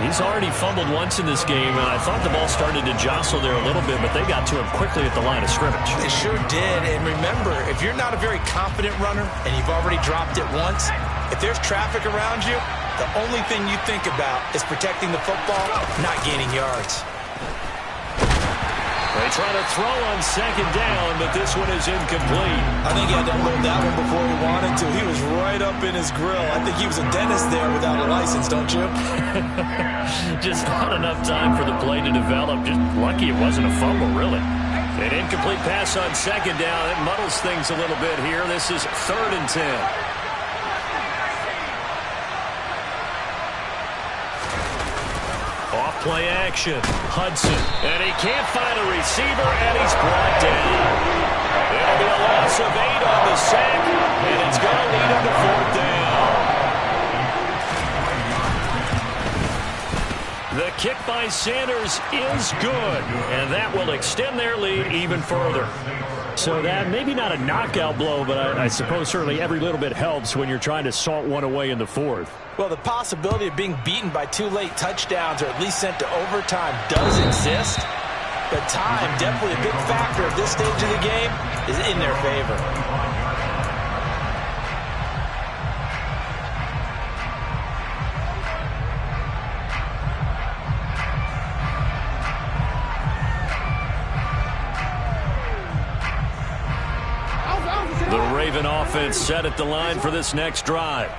He's already fumbled once in this game, and I thought the ball started to jostle there a little bit, but they got to him quickly at the line of scrimmage. They sure did. And remember, if you're not a very confident runner and you've already dropped it once, if there's traffic around you, the only thing you think about is protecting the football, not gaining yards. They try to throw on second down, but this one is incomplete. I think he had to unload that one before he wanted to. He was right up in his grill. I think he was a dentist there without a license, don't you? Just not enough time for the play to develop. Just lucky it wasn't a fumble, really. An incomplete pass on second down. It muddles things a little bit here. This is 3rd and 10. Off-play action. Hudson. And he can't find a receiver, and he's brought down. It'll be a loss of 8 on the sack, and it's going to lead him to 4th down. The kick by Sanders is good, and that will extend their lead even further. So that maybe not a knockout blow, but I suppose certainly every little bit helps when you're trying to salt one away in the 4th. Well, the possibility of being beaten by 2 late touchdowns or at least sent to overtime does exist. But time, definitely a big factor at this stage of the game, is in their favor. The Raven offense set at the line for this next drive.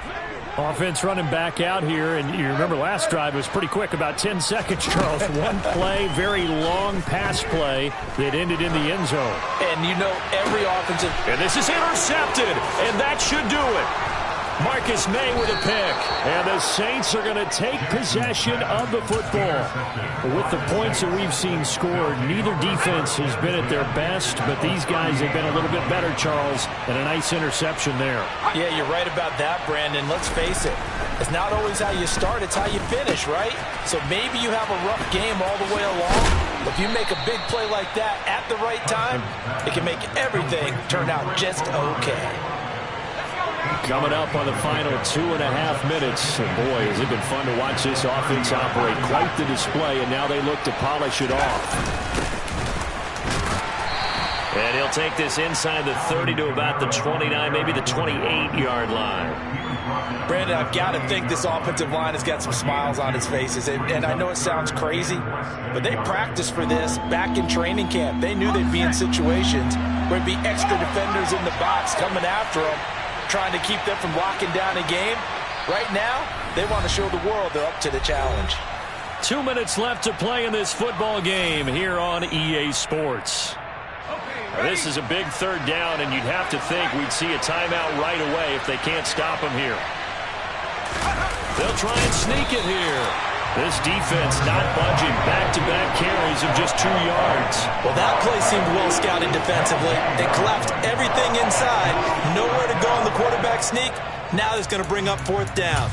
Offense running back out here, and you remember last drive was pretty quick, about 10 seconds, Charles. One play, very long pass play that ended in the end zone. And you know every offensive... And this is intercepted, and that should do it. Marcus May with a pick. And the Saints are going to take possession of the football. With the points that we've seen scored, neither defense has been at their best, but these guys have been a little bit better, Charles, and a nice interception there. Yeah, you're right about that, Brandon. Let's face it. It's not always how you start, it's how you finish, right? So maybe you have a rough game all the way along. If you make a big play like that at the right time, it can make everything turn out just okay. Coming up on the final 2.5 minutes. And boy, has it been fun to watch this offense operate. Quite the display, and now they look to polish it off. And he'll take this inside the 30 to about the 29, maybe the 28-yard line. Brandon, I've got to think this offensive line has got some smiles on its faces. And I know it sounds crazy, but they practiced for this back in training camp. They knew they'd be in situations where there'd be extra defenders in the box coming after them, trying to keep them from locking down a game. Right now, they want to show the world they're up to the challenge. 2 minutes left to play in this football game here on EA Sports. This is a big third down, and you'd have to think we'd see a timeout right away if they can't stop them here. They'll try and sneak it here. This defense not budging. Back-to-back carries of just 2 yards. Well, that play seemed well scouted defensively. They collapsed everything inside. Nowhere to go on the quarterback sneak. Now it's going to bring up 4th down.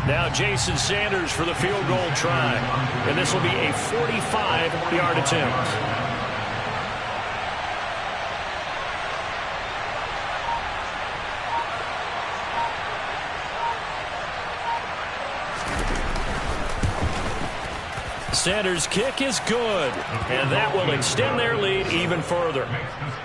Now Jason Sanders for the field goal try. And this will be a 45-yard attempt. Sanders' kick is good, and that will extend their lead even further.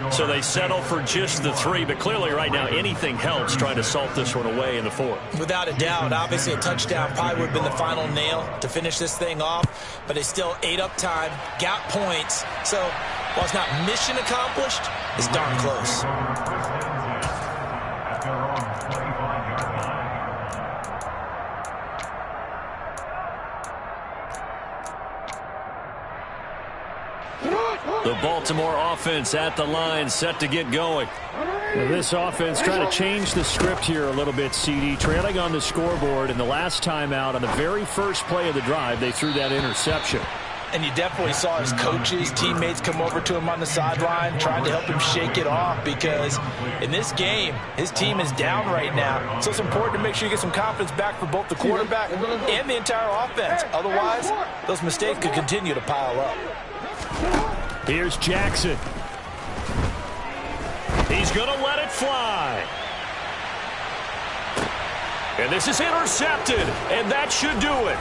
So they settle for just the 3, but clearly right now anything helps trying to salt this one away in the 4th. Without a doubt, obviously a touchdown probably would have been the final nail to finish this thing off, but they still ate up time, got points. So while it's not mission accomplished, it's darn close. The Baltimore offense at the line, set to get going. Now this offense trying to change the script here a little bit, CD. Trailing on the scoreboard, and the last time out on the very first play of the drive, they threw that interception. And you definitely saw his coaches, teammates come over to him on the sideline, trying to help him shake it off, because in this game, his team is down right now. So it's important to make sure you get some confidence back for both the quarterback and the entire offense. Otherwise, those mistakes could continue to pile up. Here's Jackson. He's going to let it fly. And this is intercepted, and that should do it.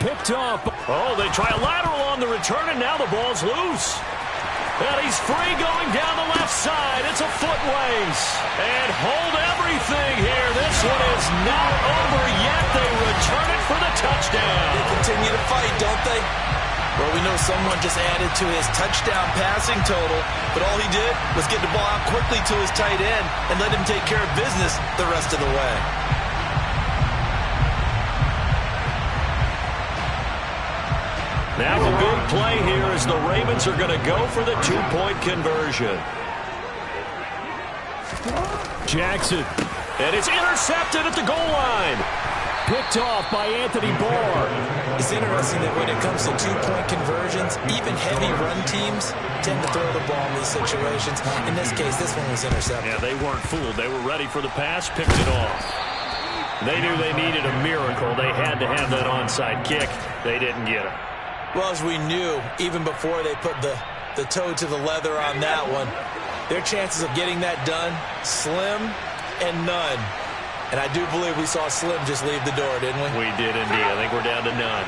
Picked up. Oh, they try a lateral on the return, and now the ball's loose. And he's free going down the left side. It's a foot race. And hold everything here. This one is not over yet. They return it for the touchdown. They continue to fight, don't they? Well, we know someone just added to his touchdown passing total, but all he did was get the ball out quickly to his tight end and let him take care of business the rest of the way. Now a big play here as the Ravens are going to go for the 2-point conversion. Jackson. And it's intercepted at the goal line. Picked off by Anthony Barr. It's interesting that when it comes to 2-point conversions, even heavy run teams tend to throw the ball in these situations. In this case, this one was intercepted. Yeah, they weren't fooled. They were ready for the pass, picked it off. They knew they needed a miracle. They had to have that onside kick. They didn't get it. Well, as we knew, even before they put the toe to the leather on that one, their chances of getting that done, slim and none. And I do believe we saw Slim just leave the door, didn't we? We did indeed. I think we're down to none.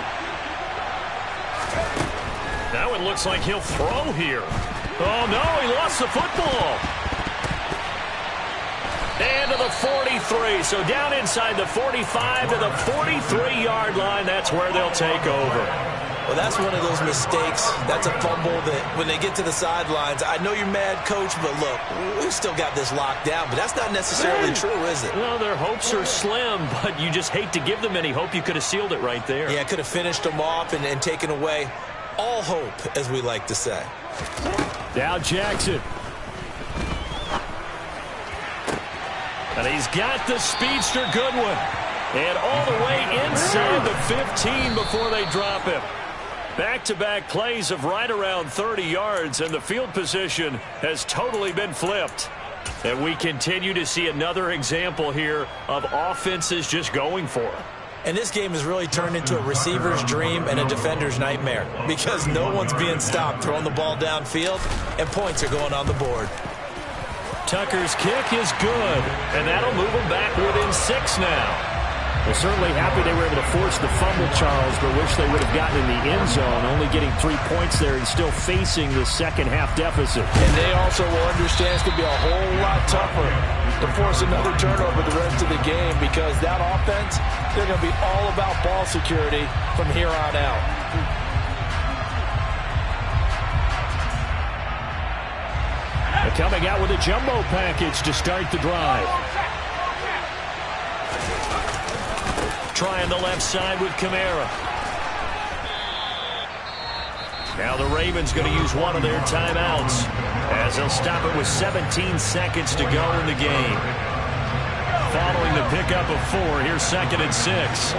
Now it looks like he'll throw here. Oh, no, he lost the football. And to the 43. So down inside the 45 to the 43-yard line. That's where they'll take over. Well, that's one of those mistakes. That's a fumble that when they get to the sidelines, I know you're mad, Coach, but look, we've still got this locked down. But that's not necessarily true, is it? Well, their hopes are slim, but you just hate to give them any hope. You could have sealed it right there. Yeah, could have finished them off and taken away all hope, as we like to say. Now Jackson. And he's got the speedster Goodwin. And all the way inside the 15 before they drop him. Back-to-back plays of right around 30 yards, and the field position has totally been flipped. And we continue to see another example here of offenses just going for it. And this game has really turned into a receiver's dream and a defender's nightmare because no one's being stopped throwing the ball downfield, and points are going on the board. Tucker's kick is good, and that'll move them back within 6 now. They're certainly happy they were able to force the fumble, Charles, but wish they would have gotten in the end zone, only getting 3 points there and still facing the second-half deficit. And they also will understand it's going to be a whole lot tougher to force another turnover the rest of the game because that offense, they're going to be all about ball security from here on out. They're coming out with a jumbo package to start the drive. Trying the left side with Kamara. Now the Ravens going to use one of their timeouts as they'll stop it with 17 seconds to go in the game. Following the pickup of 4, here's 2nd and 6.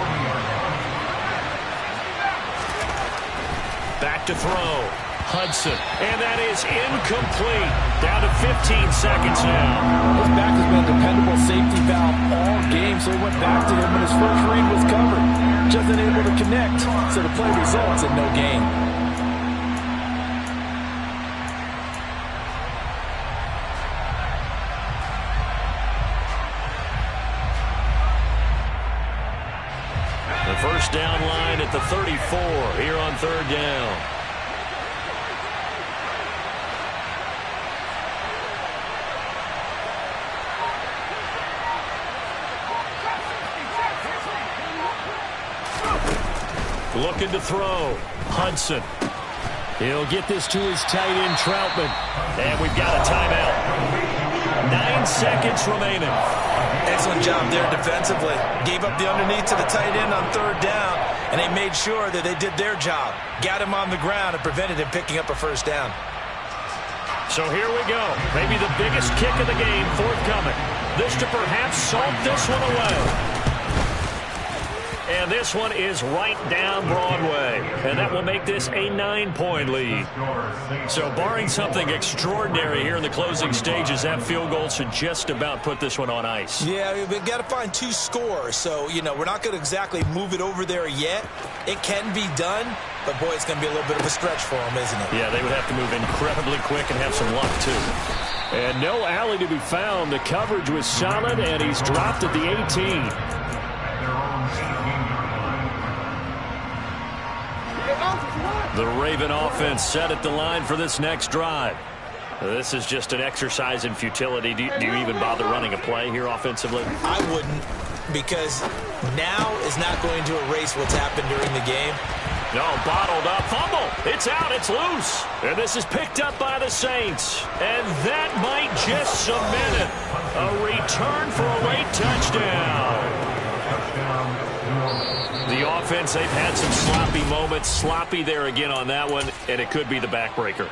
Back to throw. Hudson, and that is incomplete. Down to 15 seconds now. His back has been a dependable safety valve all game, so he went back to him when his first read was covered. Just unable to connect, so the play results in no gain. The first down line at the 34 here on 3rd down. Looking to throw. Hudson. He'll get this to his tight end, Troutman. And we've got a timeout. 9 seconds remaining. Excellent job there defensively. Gave up the underneath to the tight end on 3rd down, and they made sure that they did their job. Got him on the ground and prevented him picking up a 1st down. So here we go. Maybe the biggest kick of the game forthcoming. This to perhaps salt this one away. And this one is right down Broadway. And that will make this a 9-point lead. So barring something extraordinary here in the closing stages, that field goal should just about put this one on ice. Yeah, we've got to find 2 scores. So, you know, we're not going to exactly move it over there yet. It can be done, but boy, it's going to be a little bit of a stretch for them, isn't it? Yeah, they would have to move incredibly quick and have some luck, too. And no alley to be found. The coverage was solid, and he's dropped at the 18. The Raven offense set at the line for this next drive. This is just an exercise in futility. Do you even bother running a play here offensively? I wouldn't, because now is not going to erase what's happened during the game. No, bottled up. Fumble. It's out. It's loose. And this is picked up by the Saints. And that might just cement it. A return for a late touchdown. The offense, they've had some sloppy moments. Sloppy there again on that one, and it could be the backbreaker.